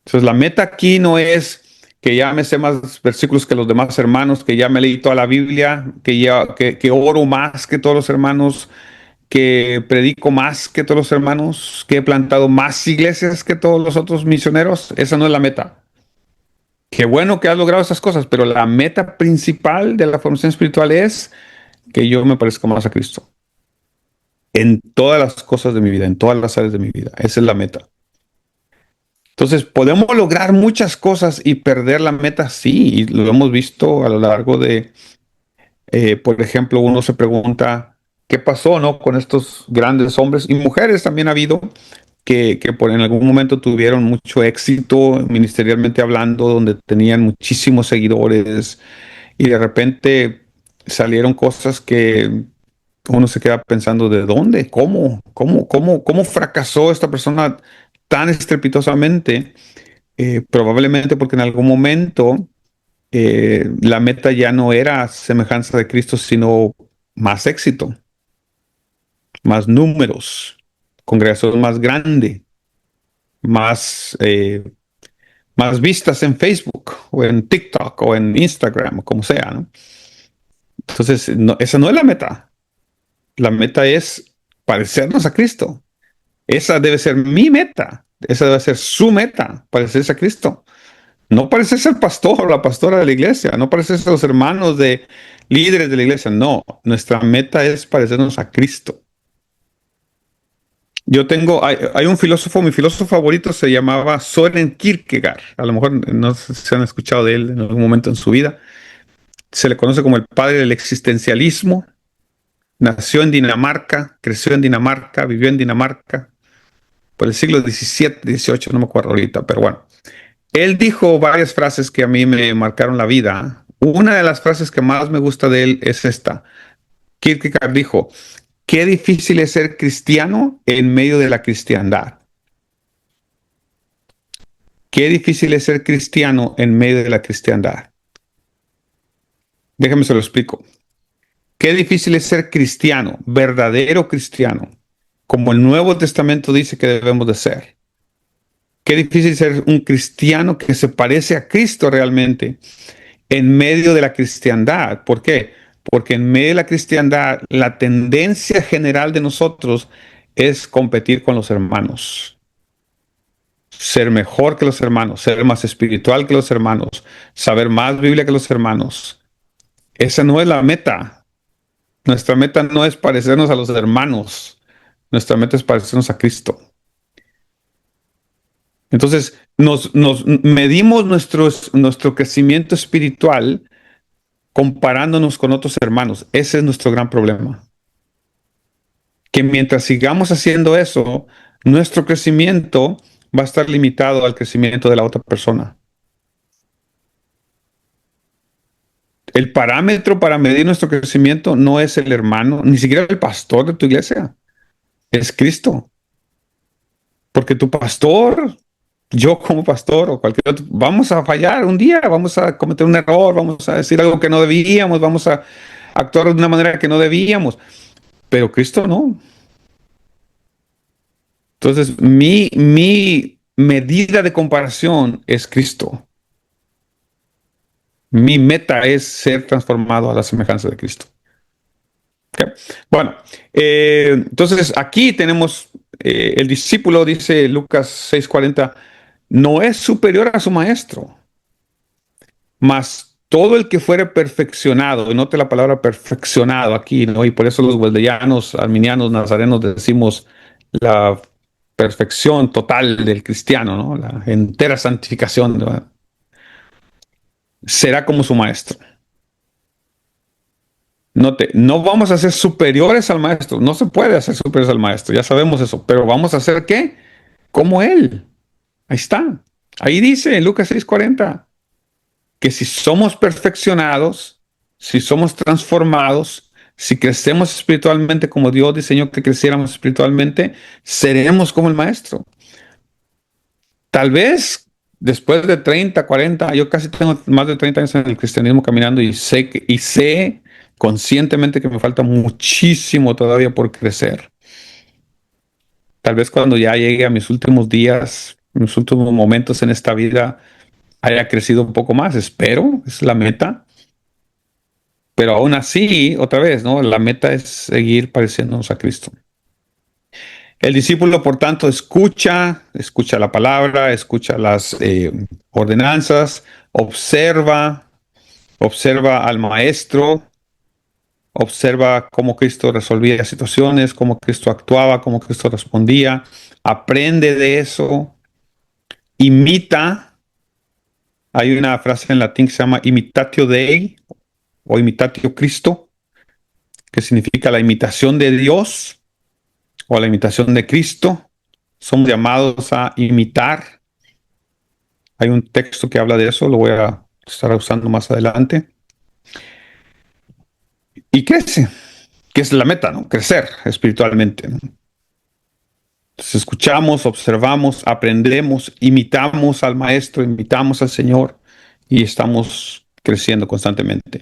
Entonces, la meta aquí no es que ya me sé más versículos que los demás hermanos, que ya me leí toda la Biblia, que oro más que todos los hermanos, que predico más que todos los hermanos, que he plantado más iglesias que todos los otros misioneros. Esa no es la meta. Qué bueno que has logrado esas cosas, pero la meta principal de la formación espiritual es que yo me parezca más a Cristo. En todas las cosas de mi vida, en todas las áreas de mi vida. Esa es la meta. Entonces, ¿podemos lograr muchas cosas y perder la meta? Sí, y lo hemos visto a lo largo de, por ejemplo, uno se pregunta, ¿qué pasó, no, con estos grandes hombres y mujeres? También ha habido que en algún momento tuvieron mucho éxito ministerialmente hablando, donde tenían muchísimos seguidores y de repente salieron cosas que uno se queda pensando, ¿de dónde? ¿Cómo fracasó esta persona tan estrepitosamente? Probablemente porque en algún momento la meta ya no era semejanza de Cristo, sino más éxito, más números, congregación más grande, más vistas en Facebook o en TikTok o en Instagram o como sea, ¿no? Entonces, esa no es la meta. La meta es parecernos a Cristo. Esa debe ser mi meta. Esa debe ser su meta, parecerse a Cristo. No parecerse al pastor o la pastora de la iglesia, no parecerse a los hermanos de líderes de la iglesia. No, nuestra meta es parecernos a Cristo. Hay un filósofo, mi filósofo favorito se llamaba Søren Kierkegaard. A lo mejor no sé si han escuchado de él en algún momento en su vida. Se le conoce como el padre del existencialismo. Nació en Dinamarca, creció en Dinamarca, vivió en Dinamarca por el siglo XVII, XVIII, no me acuerdo ahorita, pero bueno. Él dijo varias frases que a mí me marcaron la vida. Una de las frases que más me gusta de él es esta. Kierkegaard dijo, qué difícil es ser cristiano en medio de la cristiandad. Qué difícil es ser cristiano en medio de la cristiandad. Déjame se lo explico. Qué difícil es ser cristiano, verdadero cristiano, como el Nuevo Testamento dice que debemos de ser. Qué difícil ser un cristiano que se parece a Cristo realmente en medio de la cristiandad. ¿Por qué? Porque en medio de la cristiandad la tendencia general de nosotros es competir con los hermanos. Ser mejor que los hermanos, ser más espiritual que los hermanos, saber más Biblia que los hermanos. Esa no es la meta. Nuestra meta no es parecernos a los hermanos. Nuestra meta es parecernos a Cristo. Entonces, nos medimos nuestro crecimiento espiritual comparándonos con otros hermanos. Ese es nuestro gran problema. Que mientras sigamos haciendo eso, nuestro crecimiento va a estar limitado al crecimiento de la otra persona. El parámetro para medir nuestro crecimiento no es el hermano, ni siquiera el pastor de tu iglesia. Es Cristo. Porque tu pastor, yo como pastor o cualquier otro, vamos a fallar un día, vamos a cometer un error, vamos a decir algo que no debíamos, vamos a actuar de una manera que no debíamos. Pero Cristo no. Entonces, mi medida de comparación es Cristo. Mi meta es ser transformado a la semejanza de Cristo. Okay. Bueno, entonces aquí tenemos el discípulo, dice Lucas 6:40, no es superior a su maestro, mas todo el que fuere perfeccionado, y note la palabra perfeccionado aquí, ¿no? Y por eso los waldeyanos, arminianos, nazarenos decimos la perfección total del cristiano, ¿no? La entera santificación, ¿no? Será como su maestro. Note, no vamos a ser superiores al maestro, no se puede hacer superiores al maestro, ya sabemos eso, pero vamos a hacer ¿qué? Como él. Ahí está. Ahí dice en Lucas 6:40 que si somos perfeccionados, si somos transformados, si crecemos espiritualmente como Dios diseñó que creciéramos espiritualmente, seremos como el maestro. Tal vez después de 30, 40, yo casi tengo más de 30 años en el cristianismo caminando y sé conscientemente que me falta muchísimo todavía por crecer. Tal vez cuando ya llegue a mis últimos días, mis últimos momentos en esta vida, haya crecido un poco más. Espero, es la meta. Pero aún así, otra vez, ¿no? La meta es seguir pareciéndonos a Cristo. El discípulo, por tanto, escucha la palabra, escucha las ordenanzas, observa al maestro, observa cómo Cristo resolvía situaciones, cómo Cristo actuaba, cómo Cristo respondía, aprende de eso, imita. Hay una frase en latín que se llama imitatio Dei o imitatio Cristo, que significa la imitación de Dios o la imitación de Cristo. Somos llamados a imitar. Hay un texto que habla de eso, lo voy a estar usando más adelante. Y crece, que es la meta, ¿no? Crecer espiritualmente, ¿no? Entonces escuchamos, observamos, aprendemos, imitamos al Maestro, imitamos al Señor y estamos creciendo constantemente.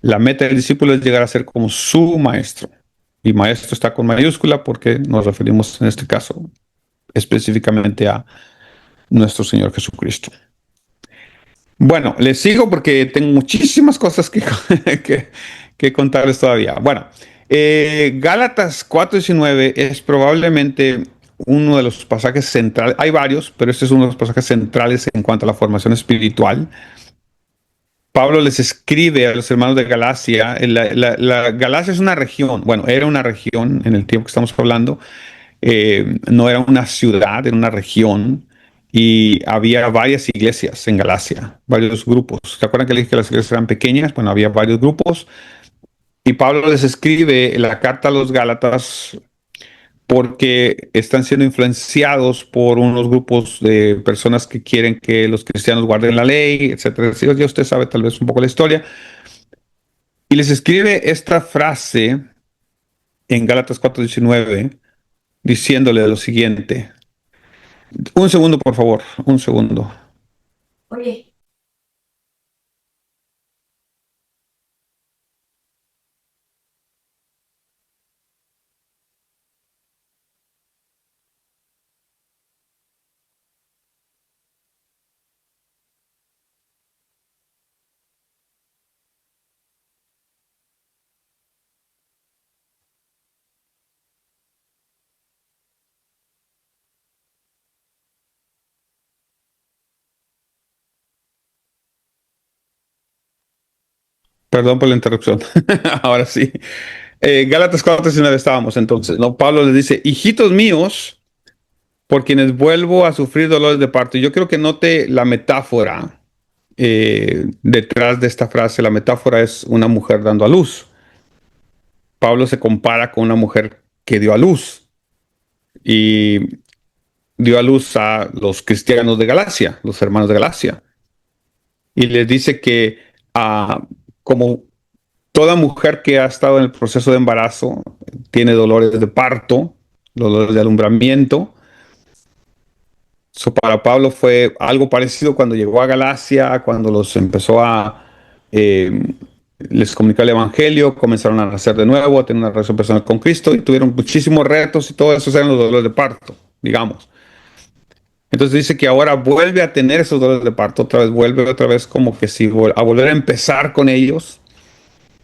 La meta del discípulo es llegar a ser como su Maestro. Y Maestro está con mayúscula porque nos referimos en este caso específicamente a nuestro Señor Jesucristo. Bueno, les sigo porque tengo muchísimas cosas que contarles todavía. Bueno, Gálatas 4:19 es probablemente uno de los pasajes centrales. Hay varios, pero este es uno de los pasajes centrales en cuanto a la formación espiritual. Pablo les escribe a los hermanos de Galacia. La Galacia es una región, bueno, era una región en el tiempo que estamos hablando. No era una ciudad, era una región. Y había varias iglesias en Galacia, varios grupos. ¿Se acuerdan que les dije que las iglesias eran pequeñas? Bueno, había varios grupos. Y Pablo les escribe la carta a los Gálatas porque están siendo influenciados por unos grupos de personas que quieren que los cristianos guarden la ley, etcétera. Ya usted sabe tal vez un poco la historia. Y les escribe esta frase en Gálatas 4:19, diciéndole lo siguiente. Un segundo, por favor, un segundo. Oye. Perdón por la interrupción. Ahora sí. Gálatas 4:19 estábamos entonces, ¿no? Pablo les dice, hijitos míos, por quienes vuelvo a sufrir dolores de parto. Yo creo que note la metáfora detrás de esta frase. La metáfora es una mujer dando a luz. Pablo se compara con una mujer que dio a luz y dio a luz a los cristianos de Galacia, los hermanos de Galacia. Y les dice que como toda mujer que ha estado en el proceso de embarazo tiene dolores de parto, dolores de alumbramiento. Para Pablo fue algo parecido cuando llegó a Galacia, cuando los empezó a les comunicó el evangelio, comenzaron a nacer de nuevo, a tener una relación personal con Cristo y tuvieron muchísimos retos y todo eso eran los dolores de parto, digamos. Entonces dice que ahora vuelve a tener esos dolores de parto, vuelve otra vez como que si a volver a empezar con ellos.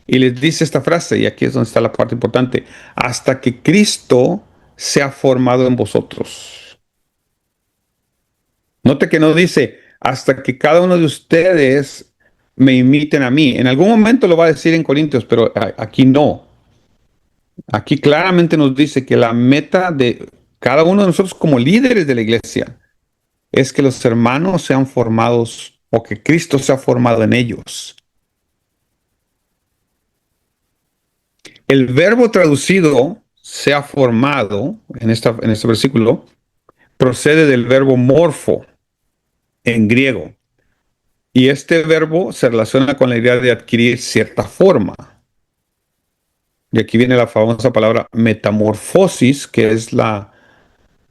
Y les dice esta frase, y aquí es donde está la parte importante, hasta que Cristo sea formado en vosotros. Note que no dice, hasta que cada uno de ustedes me imiten a mí. En algún momento lo va a decir en Corintios, pero aquí no. Aquí claramente nos dice que la meta de cada uno de nosotros como líderes de la iglesia es que los hermanos sean formados o que Cristo sea formado en ellos. El verbo traducido sea formado en este versículo procede del verbo morfo en griego. Y este verbo se relaciona con la idea de adquirir cierta forma. Y aquí viene la famosa palabra metamorfosis, que es la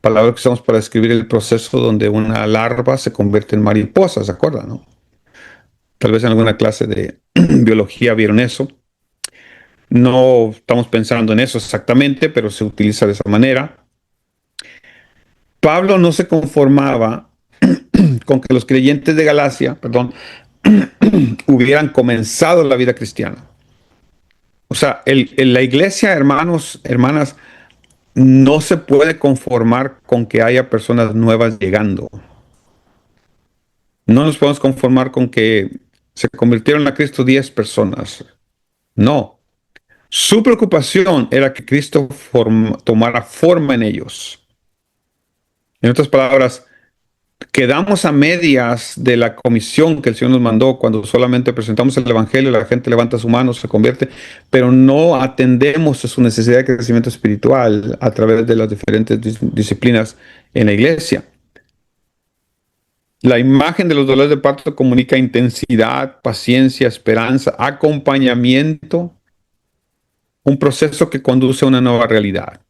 palabra que usamos para describir el proceso donde una larva se convierte en mariposa, ¿se acuerdan, no? Tal vez en alguna clase de biología vieron eso. No estamos pensando en eso exactamente, pero se utiliza de esa manera. Pablo no se conformaba con que los creyentes de Galacia, hubieran comenzado la vida cristiana. O sea, la iglesia, hermanos, hermanas, no se puede conformar con que haya personas nuevas llegando. No nos podemos conformar con que se convirtieron a Cristo 10 personas. No. Su preocupación era que Cristo tomara forma en ellos. En otras palabras, quedamos a medias de la comisión que el Señor nos mandó cuando solamente presentamos el Evangelio, la gente levanta su mano, se convierte, pero no atendemos a su necesidad de crecimiento espiritual a través de las diferentes disciplinas en la iglesia. La imagen de los dolores de parto comunica intensidad, paciencia, esperanza, acompañamiento, un proceso que conduce a una nueva realidad.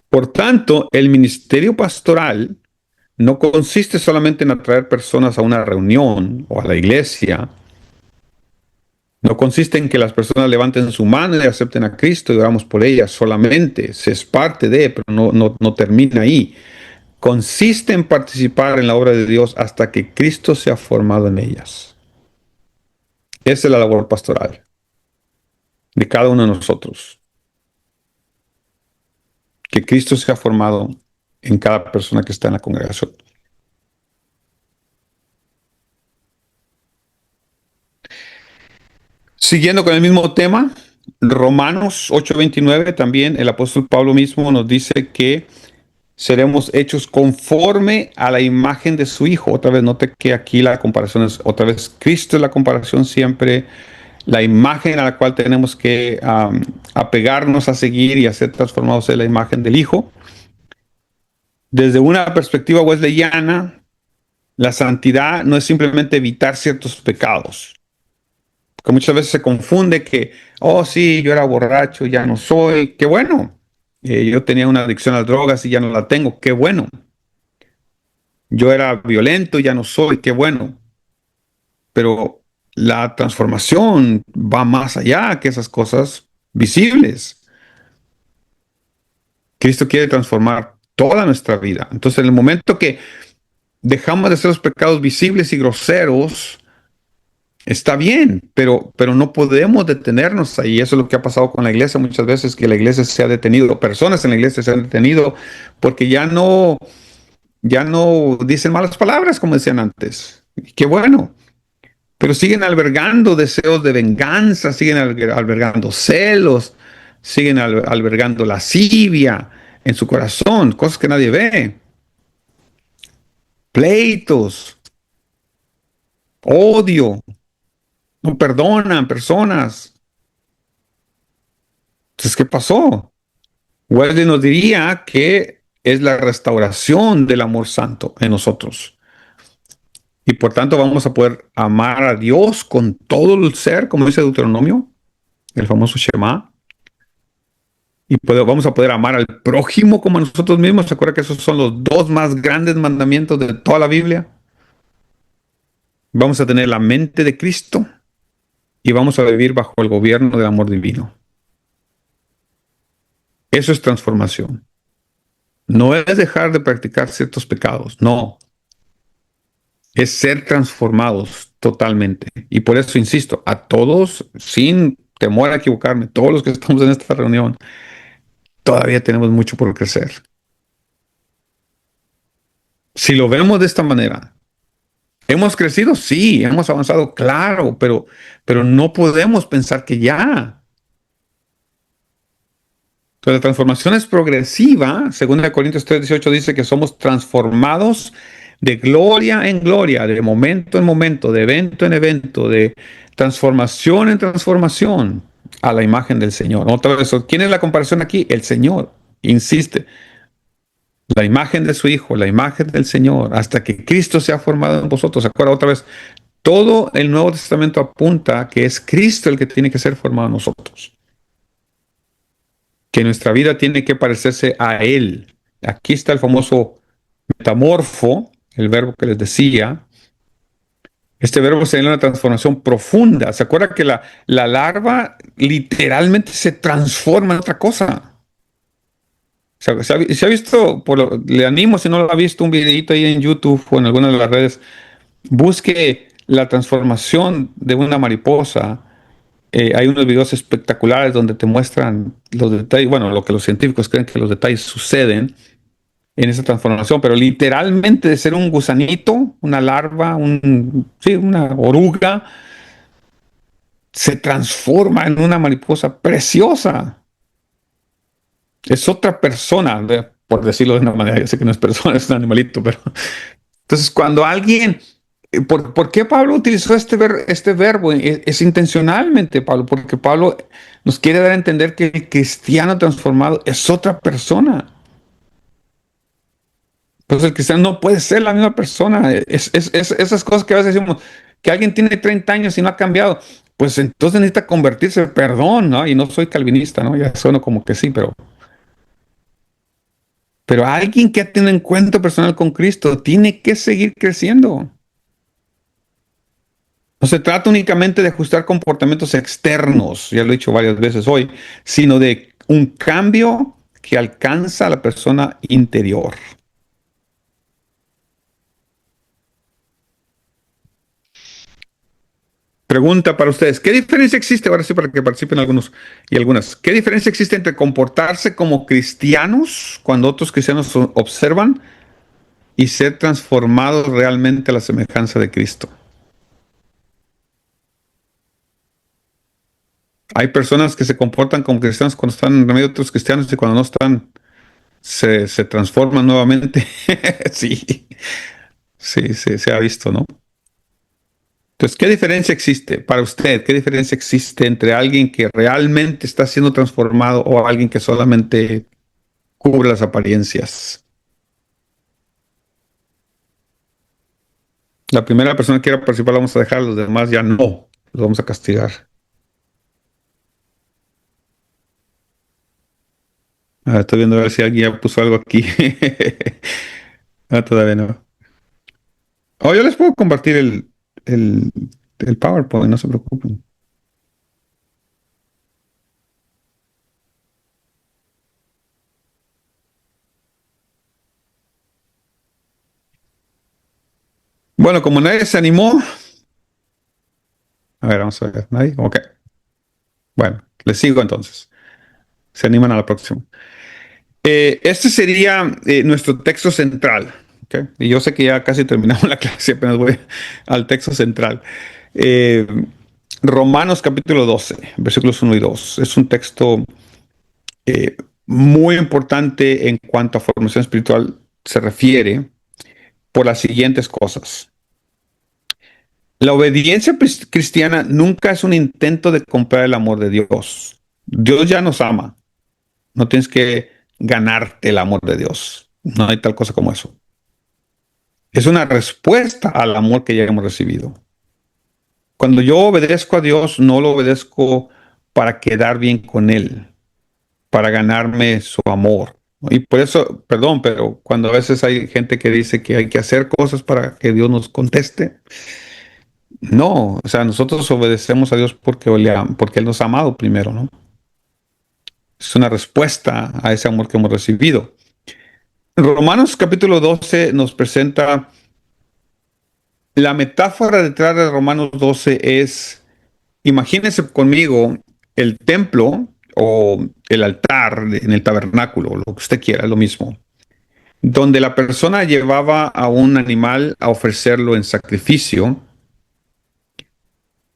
Por tanto, el ministerio pastoral no consiste solamente en atraer personas a una reunión o a la iglesia. No consiste en que las personas levanten su mano y acepten a Cristo y oramos por ellas solamente. Se es parte de, pero no termina ahí. Consiste en participar en la obra de Dios hasta que Cristo sea formado en ellas. Esa es la labor pastoral de cada uno de nosotros. Que Cristo sea formado en cada persona que está en la congregación. Siguiendo con el mismo tema, Romanos 8:29, también el apóstol Pablo mismo nos dice que seremos hechos conforme a la imagen de su Hijo. Otra vez, note que aquí la comparación es, otra vez, Cristo es la comparación siempre, la imagen a la cual tenemos que apegarnos a seguir y a ser transformados en la imagen del Hijo. Desde una perspectiva wesleyana, la santidad no es simplemente evitar ciertos pecados. Porque muchas veces se confunde que, oh sí, yo era borracho, ya no soy, qué bueno. Yo tenía una adicción a las drogas y ya no la tengo, qué bueno. Yo era violento y ya no soy, qué bueno. Pero la transformación va más allá que esas cosas visibles. Cristo quiere transformar toda nuestra vida. Entonces, en el momento que dejamos de hacer los pecados visibles y groseros, está bien, pero no podemos detenernos ahí. Eso es lo que ha pasado con la iglesia muchas veces, que la iglesia se ha detenido, personas en la iglesia se han detenido porque ya no dicen malas palabras como decían antes. Qué bueno. Pero siguen albergando deseos de venganza, siguen albergando celos, siguen albergando lascivia en su corazón, cosas que nadie ve. Pleitos, odio, no perdonan personas. Entonces, ¿qué pasó? Wesley nos diría que es la restauración del amor santo en nosotros. Y por tanto vamos a poder amar a Dios con todo el ser, como dice Deuteronomio, el famoso Shema. Y vamos a poder amar al prójimo como a nosotros mismos. ¿Se acuerda que esos son los dos más grandes mandamientos de toda la Biblia? Vamos a tener la mente de Cristo. y vamos a vivir bajo el gobierno del amor divino. Eso es transformación. No es dejar de practicar ciertos pecados, no. Es ser transformados totalmente. Y por eso insisto, a todos, sin temor a equivocarme, todos los que estamos en esta reunión, todavía tenemos mucho por crecer. Si lo vemos de esta manera, ¿hemos crecido? Sí, hemos avanzado, claro, pero no podemos pensar que ya. Entonces, la transformación es progresiva. Según Corintios 3:18 dice que somos transformados de gloria en gloria, de momento en momento, de evento en evento, de transformación en transformación a la imagen del Señor. Otra vez, ¿quién es la comparación aquí? El Señor. Insiste. La imagen de su Hijo, la imagen del Señor, hasta que Cristo sea formado en vosotros. ¿Se acuerda otra vez? Todo el Nuevo Testamento apunta a que es Cristo el que tiene que ser formado en nosotros. Que nuestra vida tiene que parecerse a Él. Aquí está el famoso metamorfo, el verbo que les decía. Este verbo sería una transformación profunda. ¿Se acuerda que la larva literalmente se transforma en otra cosa? Se ha visto, le animo si no lo ha visto, un videito ahí en YouTube o en alguna de las redes, busque la transformación de una mariposa. Hay unos videos espectaculares donde te muestran los detalles, bueno, lo que los científicos creen que los detalles suceden en esa transformación, pero literalmente de ser un gusanito, una larva, una oruga, se transforma en una mariposa preciosa. Es otra persona, por decirlo de una manera. Yo sé que no es persona, es un animalito, pero entonces cuando alguien, ¿por qué Pablo utilizó este verbo? Es intencionalmente, Pablo, porque Pablo nos quiere dar a entender que el cristiano transformado es otra persona. Entonces el cristiano no puede ser la misma persona. Esas cosas que a veces decimos, que alguien tiene 30 años y no ha cambiado, pues entonces necesita convertirse, perdón, ¿no? Y no soy calvinista, ¿no? Ya sueno como que sí, pero alguien que tiene un encuentro personal con Cristo tiene que seguir creciendo. No se trata únicamente de ajustar comportamientos externos, ya lo he dicho varias veces hoy, sino de un cambio que alcanza a la persona interior. Pregunta para ustedes, ¿qué diferencia existe? Ahora sí, para que participen algunos y algunas. ¿Qué diferencia existe entre comportarse como cristianos cuando otros cristianos observan y ser transformados realmente a la semejanza de Cristo? Hay personas que se comportan como cristianos cuando están en medio de otros cristianos y cuando no están, se transforman nuevamente. Sí, sí, se ha visto, ¿no? Entonces, ¿qué diferencia existe para usted? ¿Qué diferencia existe entre alguien que realmente está siendo transformado o alguien que solamente cubre las apariencias? La primera persona que quiera participar la vamos a dejar, los demás ya no, los vamos a castigar. Estoy viendo a ver si alguien ya puso algo aquí. Todavía no. Yo les puedo compartir el PowerPoint, no se preocupen. Bueno, como nadie se animó. A ver, vamos a ver. ¿Nadie? Ok. Bueno, les sigo entonces. Se animan a la próxima. Este sería nuestro texto central. ¿Okay? Y yo sé que ya casi terminamos la clase, apenas voy al texto central. Romanos capítulo 12, versículos 1 y 2. Es un texto muy importante en cuanto a formación espiritual se refiere por las siguientes cosas. La obediencia cristiana nunca es un intento de comprar el amor de Dios. Dios ya nos ama. No tienes que ganarte el amor de Dios. No hay tal cosa como eso. Es una respuesta al amor que ya hemos recibido. Cuando yo obedezco a Dios, no lo obedezco para quedar bien con Él, para ganarme su amor. Y por eso, perdón, pero cuando a veces hay gente que dice que hay que hacer cosas para que Dios nos conteste, No, o sea, nosotros obedecemos a Dios porque Él nos ha amado primero, ¿no? Es una respuesta a ese amor que hemos recibido. Romanos capítulo 12 nos presenta la metáfora detrás de Romanos 12 es, imagínense conmigo el templo o el altar en el tabernáculo, lo que usted quiera, es lo mismo, donde la persona llevaba a un animal a ofrecerlo en sacrificio.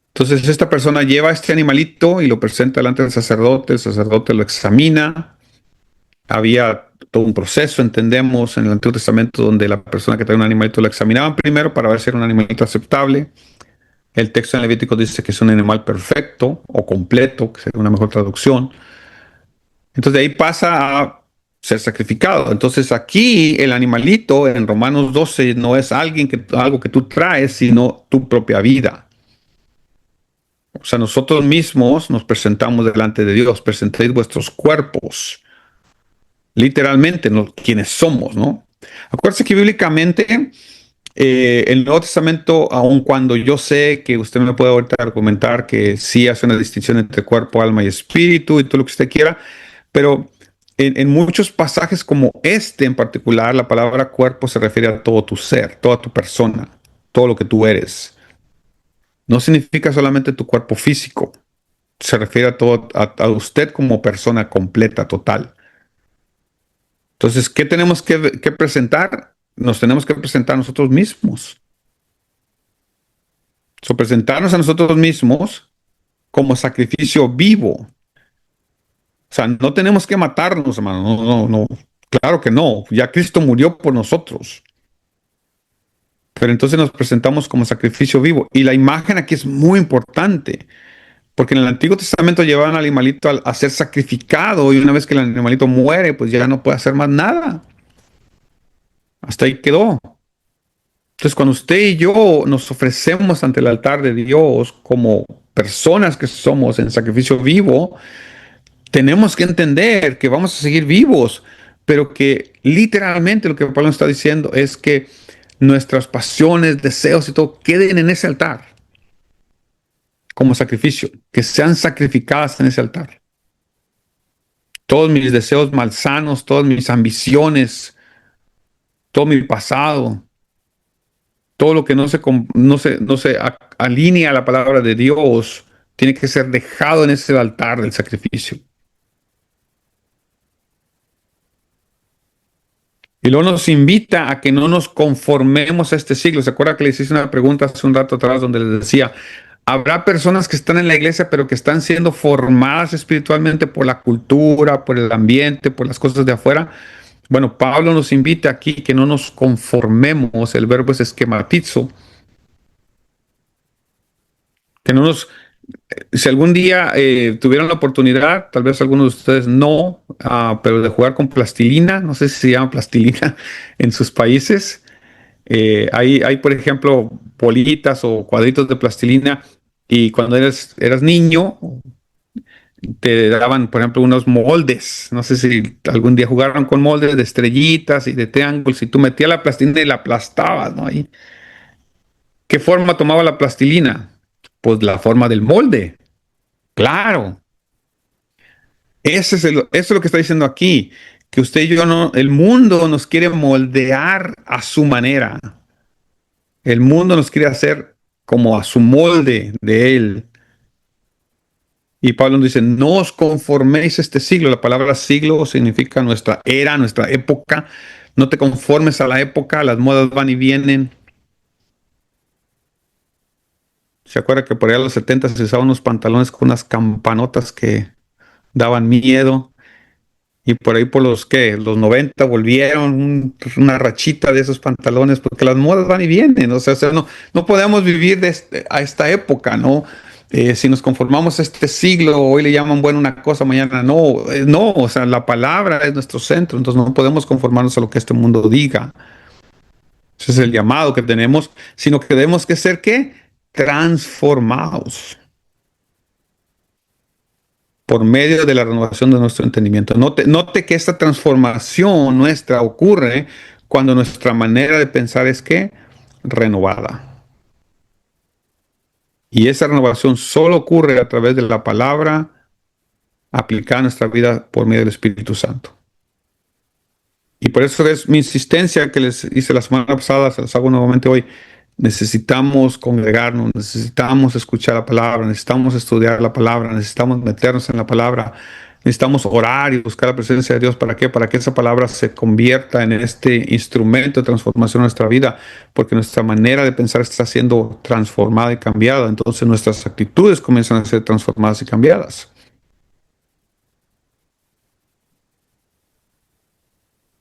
Entonces esta persona lleva este animalito y lo presenta delante del sacerdote, el sacerdote lo examina. Había todo un proceso, entendemos, en el Antiguo Testamento donde la persona que trae un animalito lo examinaban primero para ver si era un animalito aceptable. El texto en Levítico dice que es un animal perfecto o completo, que sería una mejor traducción. Entonces de ahí pasa a ser sacrificado. Entonces aquí el animalito en Romanos 12 no es algo que tú traes, sino tu propia vida. O sea, nosotros mismos nos presentamos delante de Dios, presentéis vuestros cuerpos, literalmente, ¿no? Quienes somos, ¿no? Acuérdense que bíblicamente el Nuevo Testamento, aun cuando yo sé que usted me puede ahorita argumentar que sí hace una distinción entre cuerpo, alma y espíritu y todo lo que usted quiera, pero en muchos pasajes como este en particular, la palabra cuerpo se refiere a todo tu ser, toda tu persona, todo lo que tú eres. No significa solamente tu cuerpo físico, se refiere a todo, a usted como persona completa, total. Entonces, ¿qué tenemos que presentar? Nos tenemos que presentar nosotros mismos. Presentarnos a nosotros mismos como sacrificio vivo. O sea, no tenemos que matarnos, hermano. No, no, no. Claro que no. Ya Cristo murió por nosotros. Pero entonces nos presentamos como sacrificio vivo. Y la imagen aquí es muy importante. Porque en el Antiguo Testamento llevaban al animalito a ser sacrificado. Y una vez que el animalito muere, pues ya no puede hacer más nada. Hasta ahí quedó. Entonces, cuando usted y yo nos ofrecemos ante el altar de Dios como personas que somos en sacrificio vivo, tenemos que entender que vamos a seguir vivos, pero que literalmente lo que Pablo está diciendo es que nuestras pasiones, deseos y todo queden en ese altar como sacrificio, que sean sacrificadas en ese altar. Todos mis deseos malsanos, todas mis ambiciones, todo mi pasado, todo lo que no se alinea a la palabra de Dios, tiene que ser dejado en ese altar del sacrificio. Y luego nos invita a que no nos conformemos a este siglo. ¿Se acuerda que les hice una pregunta hace un rato atrás donde les decía, habrá personas que están en la iglesia pero que están siendo formadas espiritualmente por la cultura, por el ambiente, por las cosas de afuera? Bueno, Pablo nos invita aquí que no nos conformemos, el verbo es esquematizo, que no nos, si algún día tuvieran la oportunidad, tal vez algunos de ustedes no, pero de jugar con plastilina, no sé si se llama plastilina en sus países, hay, por ejemplo, bolitas o cuadritos de plastilina y cuando eras niño, te daban, por ejemplo, unos moldes. No sé si algún día jugaron con moldes de estrellitas y de triángulos y tú metías la plastilina y la aplastabas, ¿no? Ahí. ¿Qué forma tomaba la plastilina? Pues la forma del molde. Claro. Eso es lo que está diciendo aquí. Que usted y yo no, el mundo nos quiere moldear a su manera. El mundo nos quiere hacer como a su molde de él. Y Pablo nos dice, no os conforméis a este siglo. La palabra siglo significa nuestra era, nuestra época. No te conformes a la época, las modas van y vienen. ¿Se acuerda que por allá en los 70 se usaban unos pantalones con unas campanotas que daban miedo? Y por ahí por los 90 volvieron una rachita de esos pantalones, porque las modas van y vienen. O sea, no podemos vivir a esta época, ¿no? Si nos conformamos a este siglo, hoy le llaman bueno una cosa, mañana no. No, o sea, la palabra es nuestro centro, entonces no podemos conformarnos a lo que este mundo diga. Ese es el llamado que tenemos, sino que debemos que ser, ¿qué? Transformados por medio de la renovación de nuestro entendimiento. Note que esta transformación nuestra ocurre cuando nuestra manera de pensar es que renovada. Y esa renovación solo ocurre a través de la palabra aplicada a nuestra vida por medio del Espíritu Santo. Y por eso es mi insistencia que les hice la semana pasada, se los hago nuevamente hoy. Necesitamos congregarnos, necesitamos escuchar la palabra, necesitamos estudiar la palabra, necesitamos meternos en la palabra, necesitamos orar y buscar la presencia de Dios. ¿Para qué? Para que esa palabra se convierta en este instrumento de transformación en nuestra vida, porque nuestra manera de pensar está siendo transformada y cambiada. Entonces nuestras actitudes comienzan a ser transformadas y cambiadas.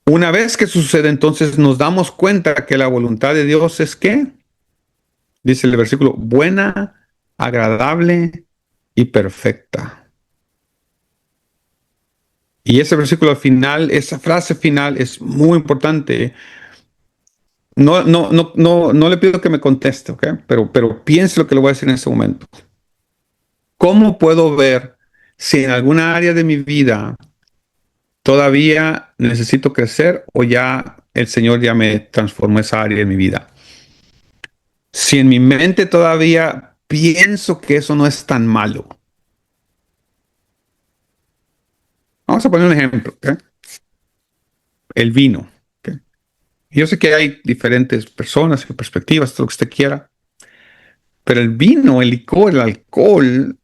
Una vez que sucede, entonces nos damos cuenta que la voluntad de Dios es ¿qué? Dice el versículo, buena, agradable y perfecta. Y ese versículo final, esa frase final es muy importante. No le pido que me conteste, ¿ok? Pero piense lo que le voy a decir en este momento. ¿Cómo puedo ver si en alguna área de mi vida todavía necesito crecer o ya el Señor ya me transformó esa área de mi vida? Si en mi mente todavía pienso que eso no es tan malo. Vamos a poner un ejemplo, ¿ok? El vino, ¿ok? Yo sé que hay diferentes personas y perspectivas, todo lo que usted quiera, pero el vino, el licor, el alcohol,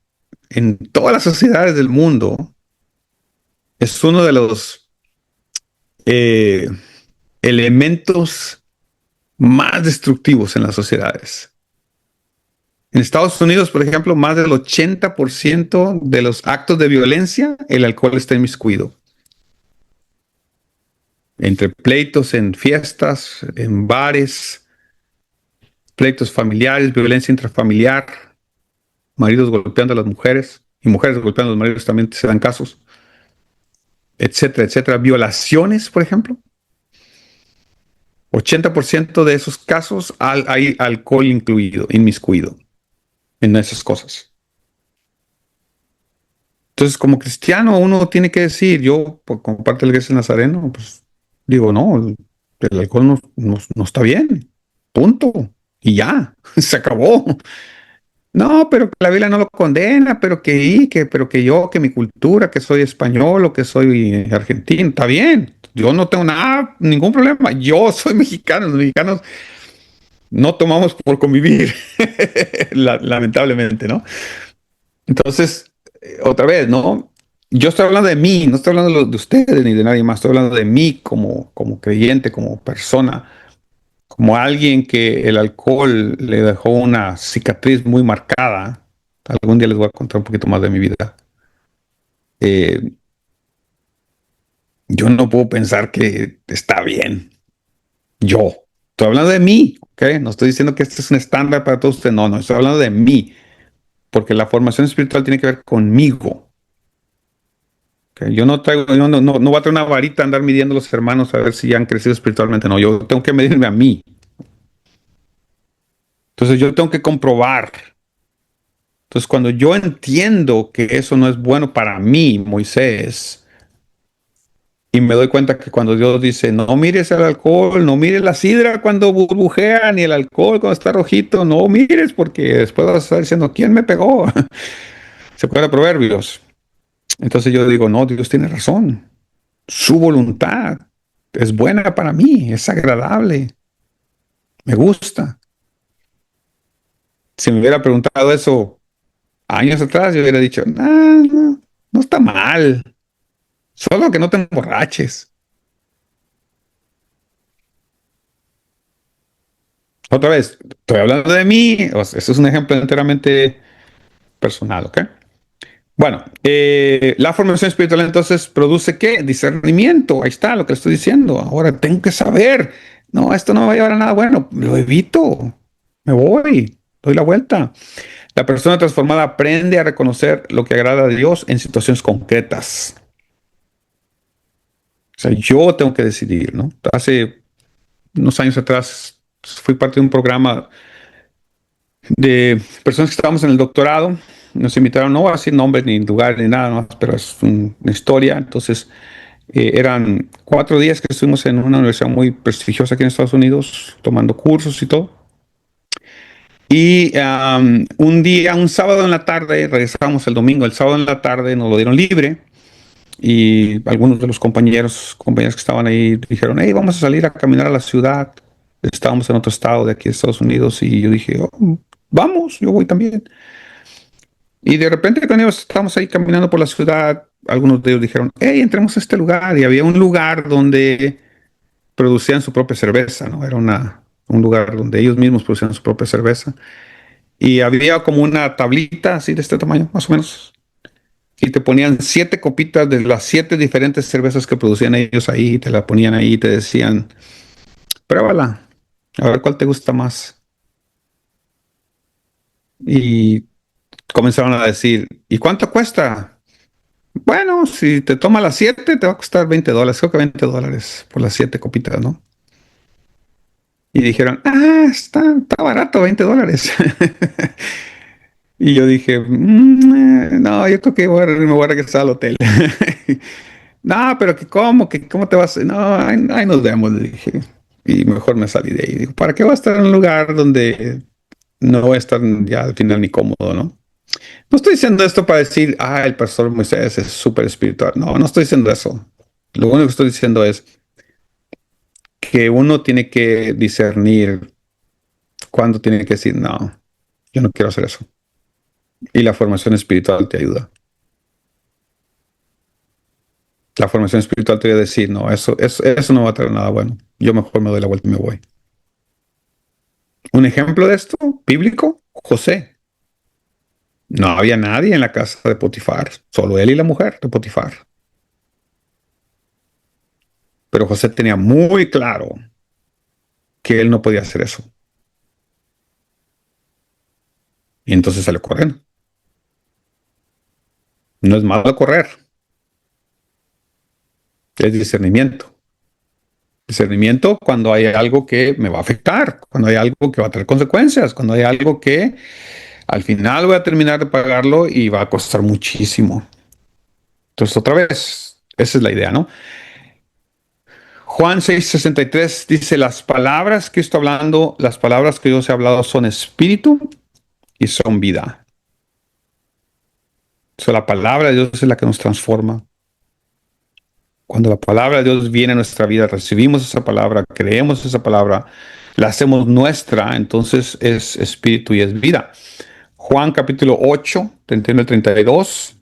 en todas las sociedades del mundo, es uno de los elementos más destructivos en las sociedades. En Estados Unidos, por ejemplo, más del 80% de los actos de violencia, el alcohol está inmiscuido. Entre pleitos en fiestas, en bares, pleitos familiares, violencia intrafamiliar, maridos golpeando a las mujeres y mujeres golpeando a los maridos, también se dan casos, etcétera, etcétera. Violaciones, por ejemplo. 80% de esos casos hay alcohol incluido, inmiscuido en esas cosas. Entonces, como cristiano, uno tiene que decir, yo, como parte de la iglesia nazareno, pues digo, no, el alcohol no está bien, punto, y ya, se acabó. No, pero que la Biblia no lo condena, pero que yo, que mi cultura, que soy español o que soy argentino, está bien. Yo no tengo ningún problema. Yo soy mexicano, los mexicanos no tomamos por convivir, lamentablemente, ¿no? Entonces, otra vez, ¿no? Yo estoy hablando de mí, no estoy hablando de ustedes ni de nadie más, estoy hablando de mí como creyente, como persona, como alguien que el alcohol le dejó una cicatriz muy marcada. Algún día les voy a contar un poquito más de mi vida. Yo no puedo pensar que está bien. Yo. Estoy hablando de mí, ¿ok? No estoy diciendo que este es un estándar para todos ustedes. No, estoy hablando de mí. Porque la formación espiritual tiene que ver conmigo. ¿Okay? Yo no voy a traer una varita a andar midiendo a los hermanos a ver si ya han crecido espiritualmente. No, yo tengo que medirme a mí. Entonces yo tengo que comprobar. Entonces cuando yo entiendo que eso no es bueno para mí, Moisés, y me doy cuenta que cuando Dios dice, no mires el alcohol, no mires la sidra cuando burbujea, ni el alcohol cuando está rojito, no mires porque después vas a estar diciendo, ¿quién me pegó? ¿Se acuerda de Proverbios? Entonces yo digo, no, Dios tiene razón. Su voluntad es buena para mí, es agradable, me gusta. Si me hubiera preguntado eso años atrás, yo hubiera dicho, no está mal, solo que no te emborraches. Otra vez, estoy hablando de mí, eso es un ejemplo enteramente personal, ¿ok? Bueno, la formación espiritual entonces produce ¿qué? Discernimiento, ahí está lo que estoy diciendo. Ahora tengo que saber, no, esto no me va a llevar a nada bueno, lo evito, me voy, doy la vuelta. La persona transformada aprende a reconocer lo que agrada a Dios en situaciones concretas. O sea, yo tengo que decidir, ¿no? Hace unos años atrás fui parte de un programa de personas que estábamos en el doctorado. Nos invitaron, no voy a decir nombres ni lugares ni nada más, pero es una historia. Entonces, eran 4 días que estuvimos en una universidad muy prestigiosa aquí en Estados Unidos, tomando cursos y todo. Y un sábado en la tarde, regresamos el domingo, el sábado en la tarde nos lo dieron libre y algunos de los compañeros que estaban ahí dijeron, hey, vamos a salir a caminar a la ciudad. Estábamos en otro estado de aquí de Estados Unidos y yo dije, oh, vamos, yo voy también. Y de repente cuando estábamos ahí caminando por la ciudad, algunos de ellos dijeron, hey, entremos a este lugar. Y había un lugar donde producían su propia cerveza, ¿no? Era un lugar donde ellos mismos producían su propia cerveza. Y había como una tablita así de este tamaño, más o menos. Y te ponían 7 copitas de las 7 diferentes cervezas que producían ellos ahí. Te la ponían ahí y te decían, pruébala, a ver cuál te gusta más. Y comenzaron a decir, ¿y cuánto cuesta? Bueno, si te toma las 7, te va a costar $20. Creo que $20 por las 7 copitas, ¿no? Y dijeron, está barato, $20. Y yo dije, no, yo creo que me voy a regresar al hotel. No, pero ¿cómo te vas? No, ahí nos vemos, le dije. Y mejor me salí de ahí. Digo, ¿para qué voy a estar en un lugar donde no voy a estar ya al final ni cómodo, ¿no? No estoy diciendo esto para decir, el pastor Moisés es súper espiritual. No, no estoy diciendo eso. Lo único que estoy diciendo es que uno tiene que discernir cuándo tiene que decir, no, yo no quiero hacer eso. Y la formación espiritual te ayuda. La formación espiritual te va a decir, no, eso no va a traer nada bueno. Yo mejor me doy la vuelta y me voy. Un ejemplo de esto, bíblico, José. No había nadie en la casa de Potifar, solo él y la mujer de Potifar. Pero José tenía muy claro que él no podía hacer eso. Y entonces salió corriendo. No es malo correr. Es discernimiento. Discernimiento cuando hay algo que me va a afectar, cuando hay algo que va a tener consecuencias, cuando hay algo que al final voy a terminar de pagarlo y va a costar muchísimo. Entonces, otra vez, esa es la idea, ¿no? Juan 6:63 dice, las palabras que estoy hablando, las palabras que yo os he hablado son espíritu y son vida. So, la palabra de Dios es la que nos transforma. Cuando la palabra de Dios viene a nuestra vida, recibimos esa palabra, creemos esa palabra, la hacemos nuestra, entonces es espíritu y es vida. Juan capítulo 8, 31 al 32.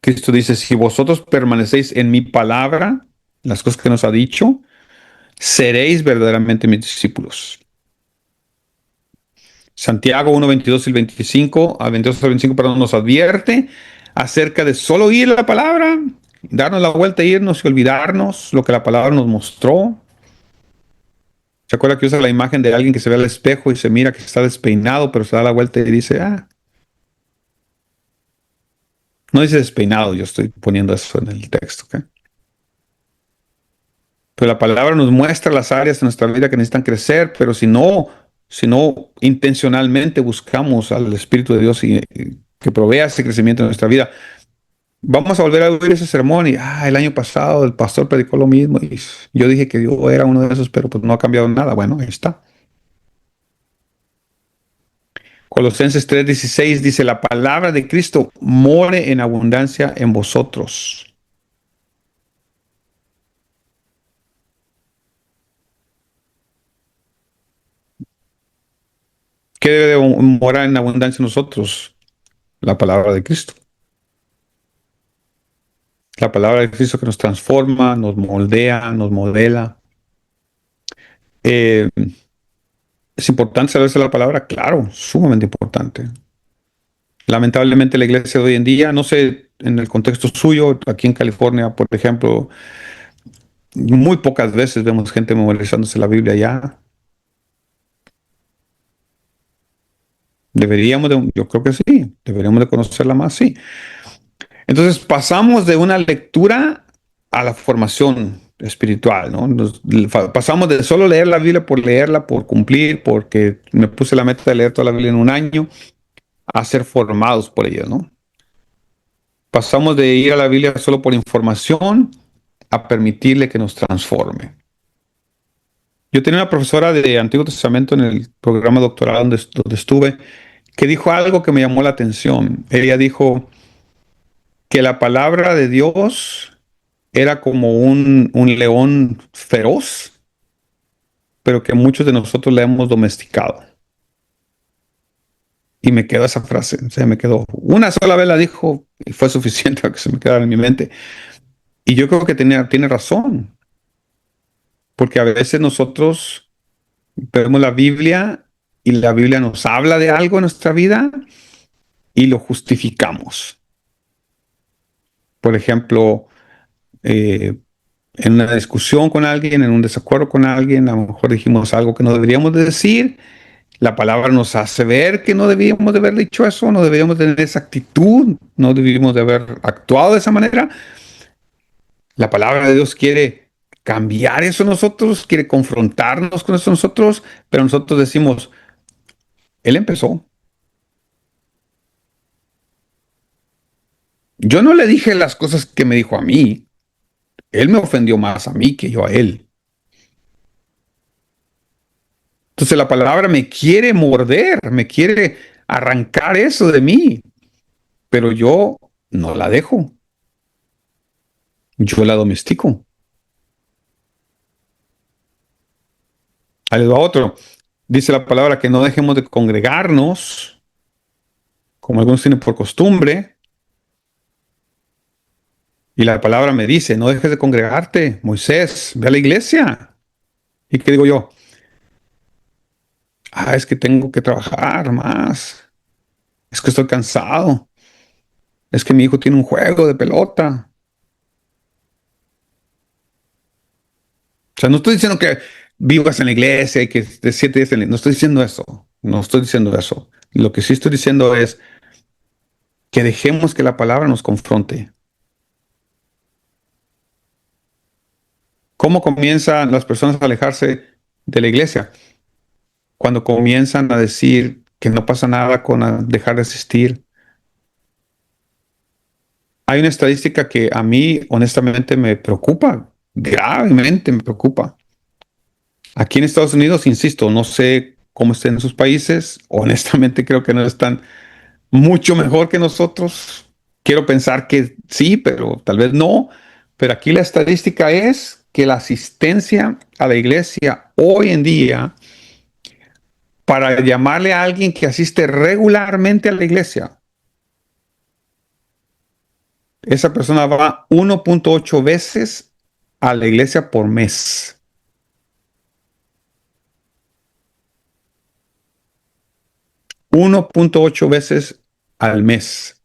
Cristo dice, si vosotros permanecéis en mi palabra, las cosas que nos ha dicho, seréis verdaderamente mis discípulos. Santiago 1, 22 y 25, a 22 al 25, perdón, nos advierte acerca de solo oír la palabra, darnos la vuelta, irnos y olvidarnos lo que la palabra nos mostró. ¿Se acuerda que usa la imagen de alguien que se ve al espejo y se mira que está despeinado, pero se da la vuelta y dice, no dice despeinado, yo estoy poniendo eso en el texto, ¿ok? Pero la palabra nos muestra las áreas de nuestra vida que necesitan crecer, pero si no intencionalmente buscamos al Espíritu de Dios y que provea ese crecimiento en nuestra vida, vamos a volver a oír ese sermón y el año pasado el pastor predicó lo mismo y yo dije que yo era uno de esos, pero pues no ha cambiado nada. Bueno, ahí está. Colosenses 3:16 dice, la palabra de Cristo more en abundancia en vosotros. ¿Qué debe de morar en abundancia en nosotros? La palabra de Cristo. La palabra de Cristo que nos transforma, nos moldea, nos modela. ¿Es importante saberse la palabra? Claro, sumamente importante. Lamentablemente la iglesia de hoy en día, no sé, en el contexto suyo, aquí en California, por ejemplo, muy pocas veces vemos gente memorizándose la Biblia ya. Yo creo que sí, deberíamos de conocerla más, sí. Entonces pasamos de una lectura a la formación espiritual, ¿no? Pasamos de solo leer la Biblia por leerla, por cumplir, porque me puse la meta de leer toda la Biblia en un año, a ser formados por ella, ¿no? Pasamos de ir a la Biblia solo por información a permitirle que nos transforme. Yo tenía una profesora de Antiguo Testamento en el programa doctoral donde estuve, que dijo algo que me llamó la atención. Ella dijo que la palabra de Dios era como un león feroz, pero que muchos de nosotros la hemos domesticado. Y me quedó esa frase, o sea, me quedó. Una sola vez la dijo y fue suficiente para que se me quedara en mi mente. Y yo creo que tiene razón, porque a veces nosotros vemos la Biblia y la Biblia nos habla de algo en nuestra vida y lo justificamos. Por ejemplo, en una discusión con alguien, en un desacuerdo con alguien, a lo mejor dijimos algo que no deberíamos de decir. La palabra nos hace ver que no debíamos de haber dicho eso, no deberíamos tener esa actitud, no debíamos de haber actuado de esa manera. La palabra de Dios quiere cambiar eso en nosotros, quiere confrontarnos con eso en nosotros, pero nosotros decimos, Él empezó. Yo no le dije las cosas que me dijo a mí. Él me ofendió más a mí que yo a Él. Entonces la palabra me quiere morder, me quiere arrancar eso de mí, pero yo no la dejo. Yo la domestico. Ahí va otro. Dice la palabra que no dejemos de congregarnos, como algunos tienen por costumbre. Y la palabra me dice, no dejes de congregarte, Moisés, ve a la iglesia. ¿Y qué digo yo? Es que tengo que trabajar más. Es que estoy cansado. Es que mi hijo tiene un juego de pelota. O sea, no estoy diciendo que vivas en la iglesia y que de 7 días no estoy diciendo eso. No estoy diciendo eso. Lo que sí estoy diciendo es que dejemos que la palabra nos confronte. ¿Cómo comienzan las personas a alejarse de la iglesia? Cuando comienzan a decir que no pasa nada con dejar de asistir. Hay una estadística que a mí honestamente me preocupa, gravemente me preocupa. Aquí en Estados Unidos, insisto, no sé cómo estén en sus países, honestamente creo que no están mucho mejor que nosotros. Quiero pensar que sí, pero tal vez no. Pero aquí la estadística es que la asistencia a la iglesia hoy en día, para llamarle a alguien que asiste regularmente a la iglesia, esa persona va 1.8 veces a la iglesia por mes. 1.8 veces al mes.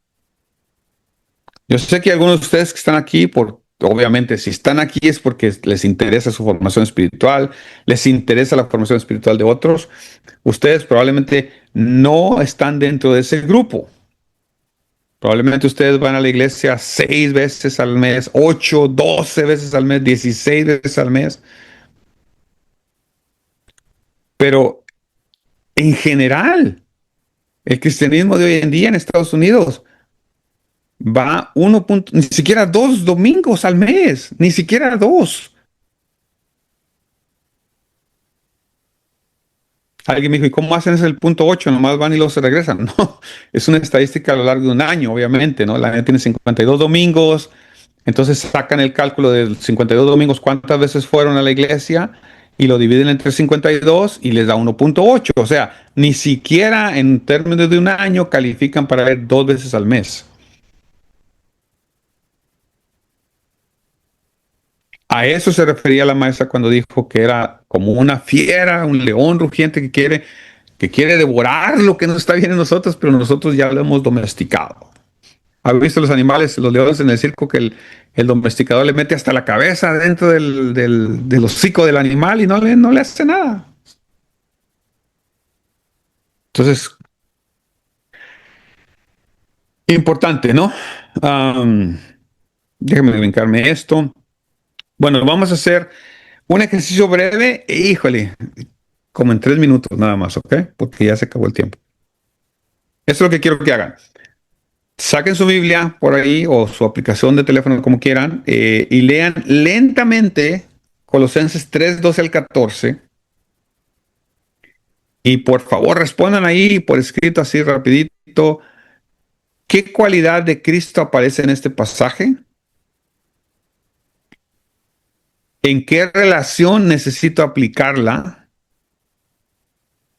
Yo sé que algunos de ustedes que están aquí, obviamente, si están aquí es porque les interesa su formación espiritual, les interesa la formación espiritual de otros. Ustedes probablemente no están dentro de ese grupo. Probablemente ustedes van a la iglesia 6 veces al mes, 8, 12 veces al mes, 16 veces al mes. Pero en general, el cristianismo de hoy en día en Estados Unidos va ni siquiera 2 domingos al mes, ni siquiera 2. Alguien me dijo, ¿y cómo hacen ese el punto 8? Nomás van y luego se regresan. No, es una estadística a lo largo de un año, obviamente, ¿no? La año tiene 52 domingos, entonces sacan el cálculo de 52 domingos, cuántas veces fueron a la iglesia, y lo dividen entre 52 y les da 1.8. O sea, ni siquiera en términos de un año califican para ver 2 veces al mes. A eso se refería la maestra cuando dijo que era como una fiera, un león rugiente que quiere devorar lo que no está bien en nosotros, pero nosotros ya lo hemos domesticado. ¿Has visto los animales, los leones en el circo, que el domesticador le mete hasta la cabeza dentro del hocico del animal y no le hace nada? Entonces, importante, ¿no? Déjame brincarme esto. Bueno, vamos a hacer un ejercicio breve, híjole, como en 3 minutos nada más, ¿ok? Porque ya se acabó el tiempo. Esto es lo que quiero que hagan. Saquen su Biblia por ahí o su aplicación de teléfono, como quieran, y lean lentamente Colosenses 3, 12 al 14. Y por favor respondan ahí por escrito así rapidito. ¿Qué cualidad de Cristo aparece en este pasaje? ¿En qué relación necesito aplicarla?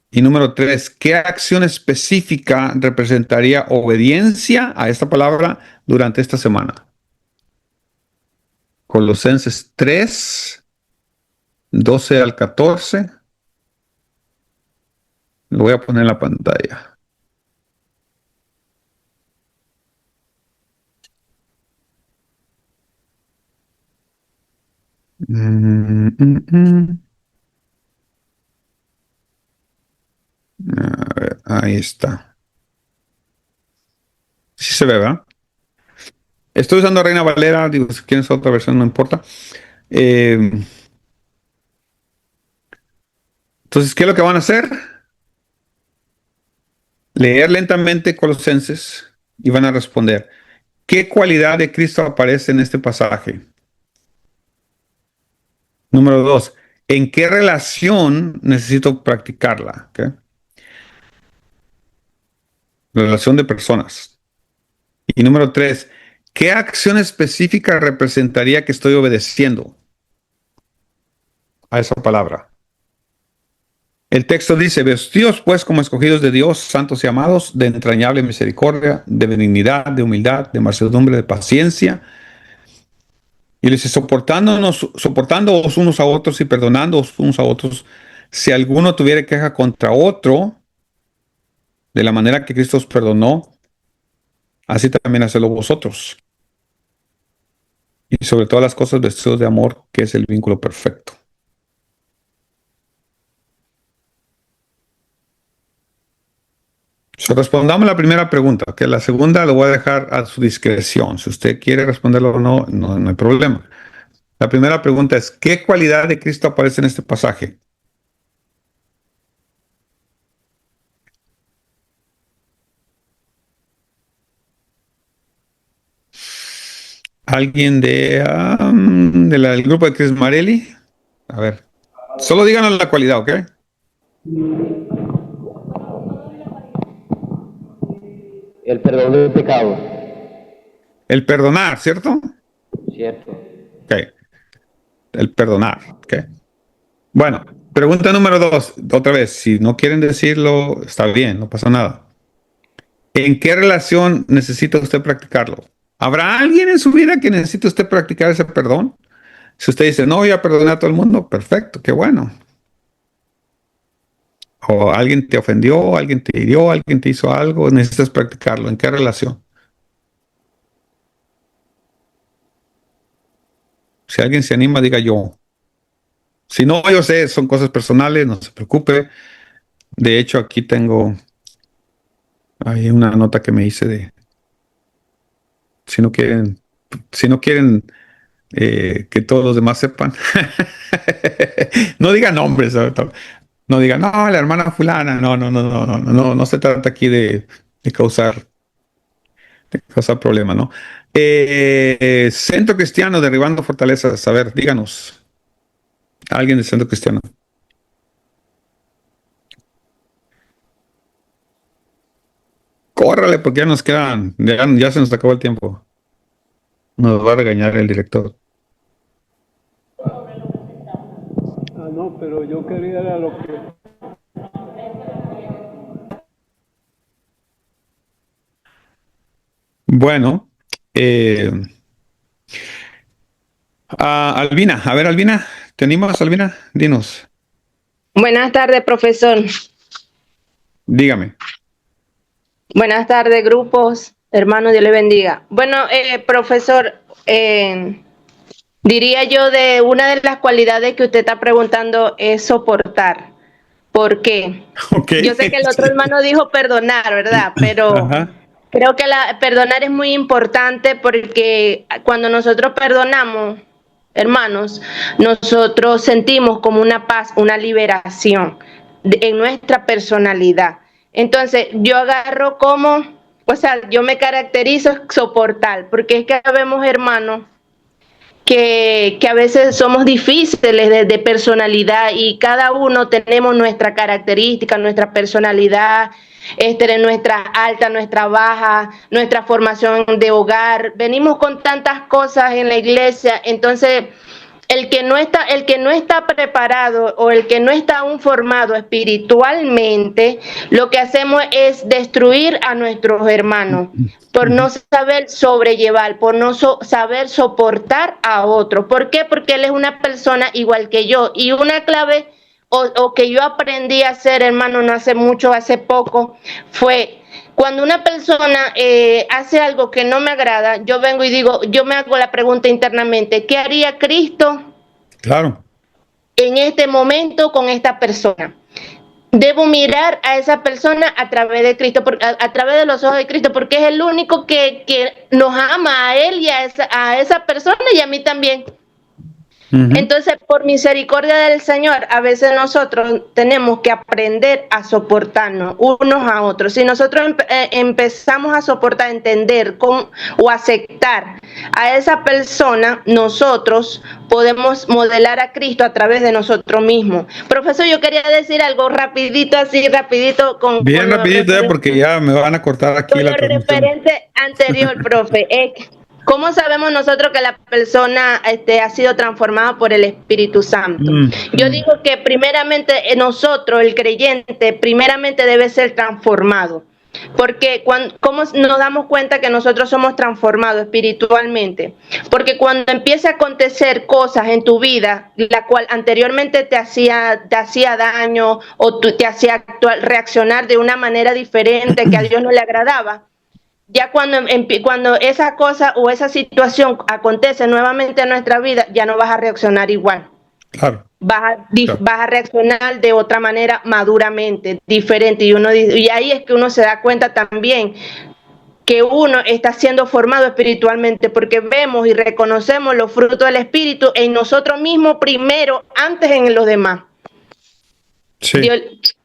Y número 3, ¿qué acción específica representaría obediencia a esta palabra durante esta semana? Colosenses 3, 12 al 14. Lo voy a poner en la pantalla. A ver, ahí está. Sí se ve, ¿verdad? Estoy usando Reina Valera, digo, si quieres otra versión, no importa. Entonces, ¿qué es lo que van a hacer? Leer lentamente Colosenses y van a responder. ¿Qué cualidad de Cristo aparece en este pasaje? Número 2, ¿en qué relación necesito practicarla? ¿Okay? Relación de personas. Y número 3, ¿qué acción específica representaría que estoy obedeciendo a esa palabra? El texto dice, vestidos pues como escogidos de Dios, santos y amados, de entrañable misericordia, de benignidad, de humildad, de mansedumbre, de paciencia. Y dice, soportándoos unos a otros y perdonándoos unos a otros, si alguno tuviera queja contra otro, de la manera que Cristo os perdonó, así también hacedlo vosotros. Y sobre todas las cosas, vestidos de amor, que es el vínculo perfecto. Respondamos la primera pregunta, que la segunda lo voy a dejar a su discreción. Si usted quiere responderlo o no, no hay problema. La primera pregunta es, ¿qué cualidad de Cristo aparece en este pasaje? ¿Alguien del grupo de Chris Marelli? A ver, solo díganos la cualidad, ¿ok? El perdón del pecado. El perdonar, ¿cierto? Cierto. Ok. El perdonar, ok. Bueno, pregunta número 2, otra vez, si no quieren decirlo, está bien, no pasa nada. ¿En qué relación necesita usted practicarlo? ¿Habrá alguien en su vida que necesite usted practicar ese perdón? Si usted dice, no voy a perdonar a todo el mundo, perfecto, qué bueno. O alguien te ofendió, alguien te hirió, alguien te hizo algo, necesitas practicarlo. ¿En qué relación? Si alguien se anima, diga yo. Si no, yo sé, son cosas personales, no se preocupe. De hecho, aquí tengo ahí una nota que me hice de si no quieren que todos los demás sepan. No digan nombres, no digan, no, la hermana fulana, no se trata aquí de causar problemas, ¿no? Centro Cristiano derribando fortalezas, a ver, díganos, alguien del Centro Cristiano. Córrale, porque ya nos quedan, ya se nos acabó el tiempo. Nos va a regañar el director. No, pero yo quería era lo que... Bueno, Albina, a ver, Albina, ¿te animas, Albina? Dinos. Buenas tardes, profesor. Dígame. Buenas tardes, grupos. Hermano, Dios le bendiga. Bueno, profesor, diría yo de una de las cualidades que usted está preguntando es soportar. ¿Por qué? Okay. Yo sé que el otro hermano dijo perdonar, ¿verdad? Pero ajá, creo que perdonar es muy importante porque cuando nosotros perdonamos, hermanos, nosotros sentimos como una paz, una liberación en nuestra personalidad. Entonces, yo agarro yo me caracterizo soportar, porque es que vemos hermanos que a veces somos difíciles de personalidad y cada uno tenemos nuestra característica, nuestra personalidad, nuestra alta, nuestra baja, nuestra formación de hogar. Venimos con tantas cosas en la iglesia, entonces el que no está preparado o el que no está aún formado espiritualmente, lo que hacemos es destruir a nuestros hermanos por no saber sobrellevar, por no saber soportar a otro. ¿Por qué? Porque él es una persona igual que yo. Y una clave o que yo aprendí a hacer, hermano, no hace mucho, hace poco, fue cuando una persona hace algo que no me agrada, yo vengo y digo, yo me hago la pregunta internamente, ¿qué haría Cristo? Claro. En este momento con esta persona. Debo mirar a esa persona a través de Cristo, a través de los ojos de Cristo, porque es el único que nos ama a él y a esa persona y a mí también. Entonces, por misericordia del Señor, a veces nosotros tenemos que aprender a soportarnos unos a otros. Si nosotros empezamos a soportar, entender o aceptar a esa persona, nosotros podemos modelar a Cristo a través de nosotros mismos. Profesor, yo quería decir algo rapidito, rapidito. Bien rapidito, porque ya me van a cortar aquí la transmisión. Referente anterior, profe. ¿Cómo sabemos nosotros que la persona ha sido transformada por el Espíritu Santo? Yo digo que primeramente nosotros, el creyente, primeramente debe ser transformado. Porque ¿cómo nos damos cuenta que nosotros somos transformados espiritualmente? Porque cuando empieza a acontecer cosas en tu vida, la cual anteriormente te hacía daño o te hacía reaccionar de una manera diferente que a Dios no le agradaba, ya cuando esa cosa o esa situación acontece nuevamente en nuestra vida, ya no vas a reaccionar igual. Claro. Vas a reaccionar de otra manera maduramente, diferente. Y ahí es que uno se da cuenta también que uno está siendo formado espiritualmente, porque vemos y reconocemos los frutos del Espíritu en nosotros mismos primero, antes en los demás. Sí.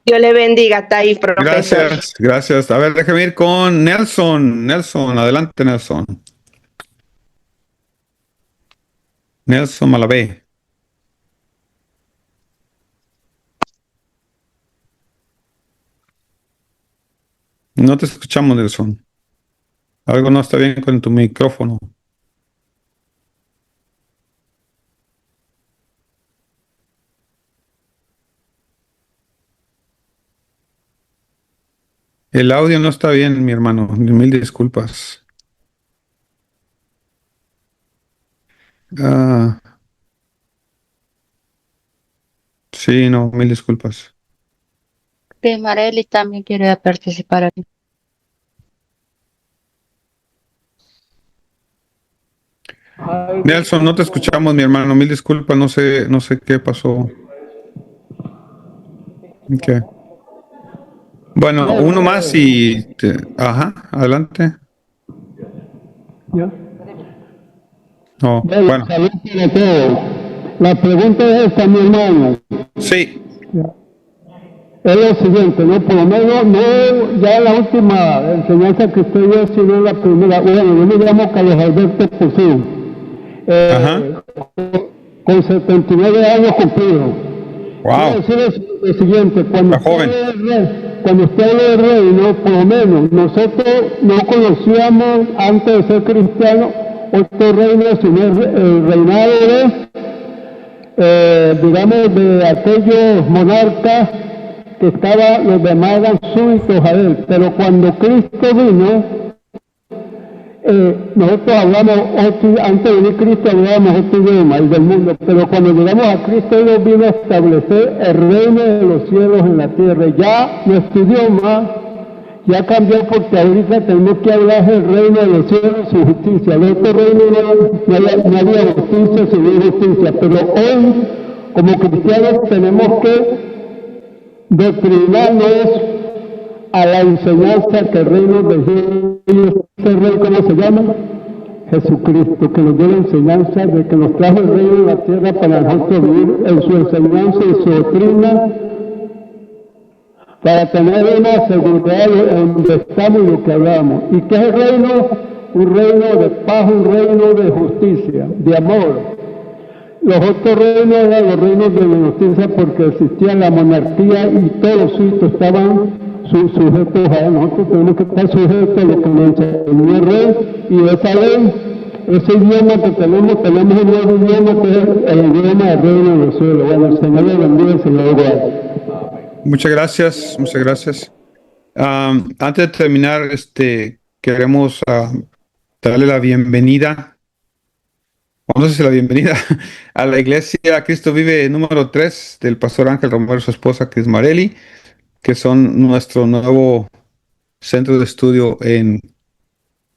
Dios le bendiga, hasta ahí, profesor. Gracias. A ver, déjame ir con Nelson. Nelson, adelante, Nelson. Nelson Malavé. No te escuchamos, Nelson. Algo no está bien con tu micrófono. El audio no está bien, mi hermano. Mil disculpas. Sí, no, mil disculpas. Sí, Marely también quiere participar aquí. Nelson, no te escuchamos, mi hermano. Mil disculpas, no sé qué pasó. Okay. Bueno, uno más y... adelante. ¿Ya? No, bueno. Saludos a todos. La pregunta es esta, mi hermano. Sí. Es lo siguiente, ¿no? Por lo menos, no ya la última enseñanza que usted dio, sino la primera. Bueno, yo me llamo Carlos Alberto Pusín. Con 79 años cumplidos. Wow. Quiero decir lo siguiente, cuando usted habla de reino, por lo menos, nosotros no conocíamos antes de ser cristianos otro reino, sino el reinado digamos, de aquellos monarcas que estaban, los demás eran súbditos a él. Pero cuando Cristo vino, nosotros hablamos, antes de venir Cristo hablábamos otro idioma, el del mundo, pero cuando llegamos a Cristo, Él vino a establecer el reino de los cielos en la tierra. Ya nuestro idioma ya cambió, porque ahorita tenemos que hablar del reino de los cielos y su justicia. El otro reino no había justicia, sino justicia, pero hoy, como cristianos, tenemos que doctrinarnos a la enseñanza que el reino de Dios, ¿este rey cómo se llama? Jesucristo, que nos dio la enseñanza de que nos trajo el reino en la tierra para nosotros vivir en su enseñanza y su doctrina, para tener una seguridad en donde estamos y lo que hablamos. ¿Y qué es el reino? un reino de paz, un reino de justicia, de amor. Los otros reinos eran los reinos de la injusticia porque existía la monarquía y todos los súbditos estaban sujetos a él. Nosotros tenemos que estar sujetos a lo que nos enseñó el rey, y esa ley, ese idioma que tenemos un nuevo idioma que es el idioma del reino de los cielos. Bueno, el Señor le bendiga, el Señor le guarde. Muchas gracias, muchas gracias. Antes de terminar, queremos darle la bienvenida, no sé si la bienvenida, a la iglesia Cristo Vive número 3 del pastor Ángel Romero y su esposa Cris Marelli, que son nuestro nuevo centro de estudio en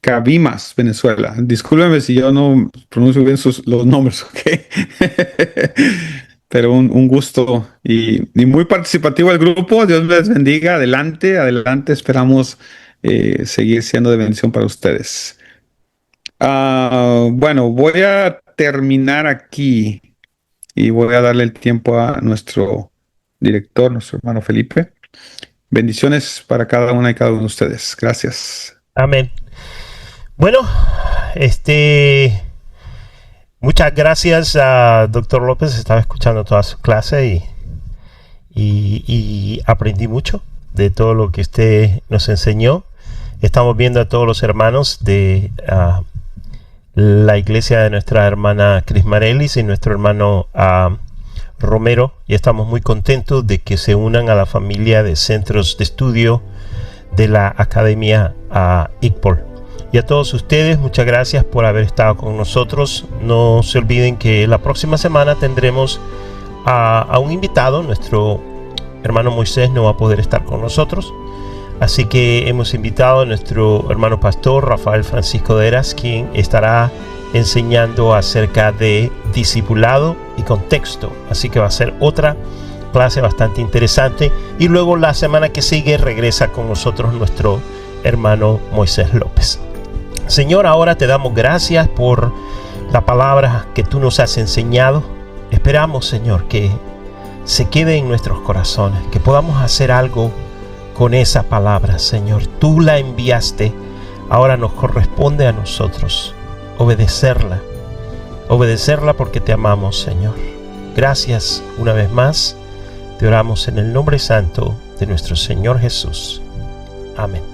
Cabimas, Venezuela. Discúlpenme si yo no pronuncio bien los nombres, ¿ok? Pero un gusto y muy participativo el grupo. Dios les bendiga. Adelante, adelante. Esperamos seguir siendo de bendición para ustedes. Bueno, voy a terminar aquí y voy a darle el tiempo a nuestro director, nuestro hermano Felipe. Bendiciones para cada una y cada uno de ustedes. Gracias. Amén. Bueno, muchas gracias a Dr. López. Estaba escuchando toda su clase y aprendí mucho de todo lo que usted nos enseñó. Estamos viendo a todos los hermanos de la iglesia de nuestra hermana Cris Marelli y nuestro hermano Romero, y estamos muy contentos de que se unan a la familia de centros de estudio de la Academia ICPOL. Y a todos ustedes, muchas gracias por haber estado con nosotros. No se olviden que la próxima semana tendremos a un invitado. Nuestro hermano Moisés no va a poder estar con nosotros, así que hemos invitado a nuestro hermano pastor Rafael Francisco de Eras, quien estará enseñando acerca de discipulado y contexto. Así que va a ser otra clase bastante interesante. Y luego la semana que sigue regresa con nosotros nuestro hermano Moisés López. Señor, ahora te damos gracias por la palabra que tú nos has enseñado. Esperamos, Señor, que se quede en nuestros corazones, que podamos hacer algo con esa palabra, Señor. Tú la enviaste, ahora nos corresponde a nosotros obedecerla porque te amamos, Señor. Gracias una vez más, te oramos en el nombre santo de nuestro Señor Jesús. Amén.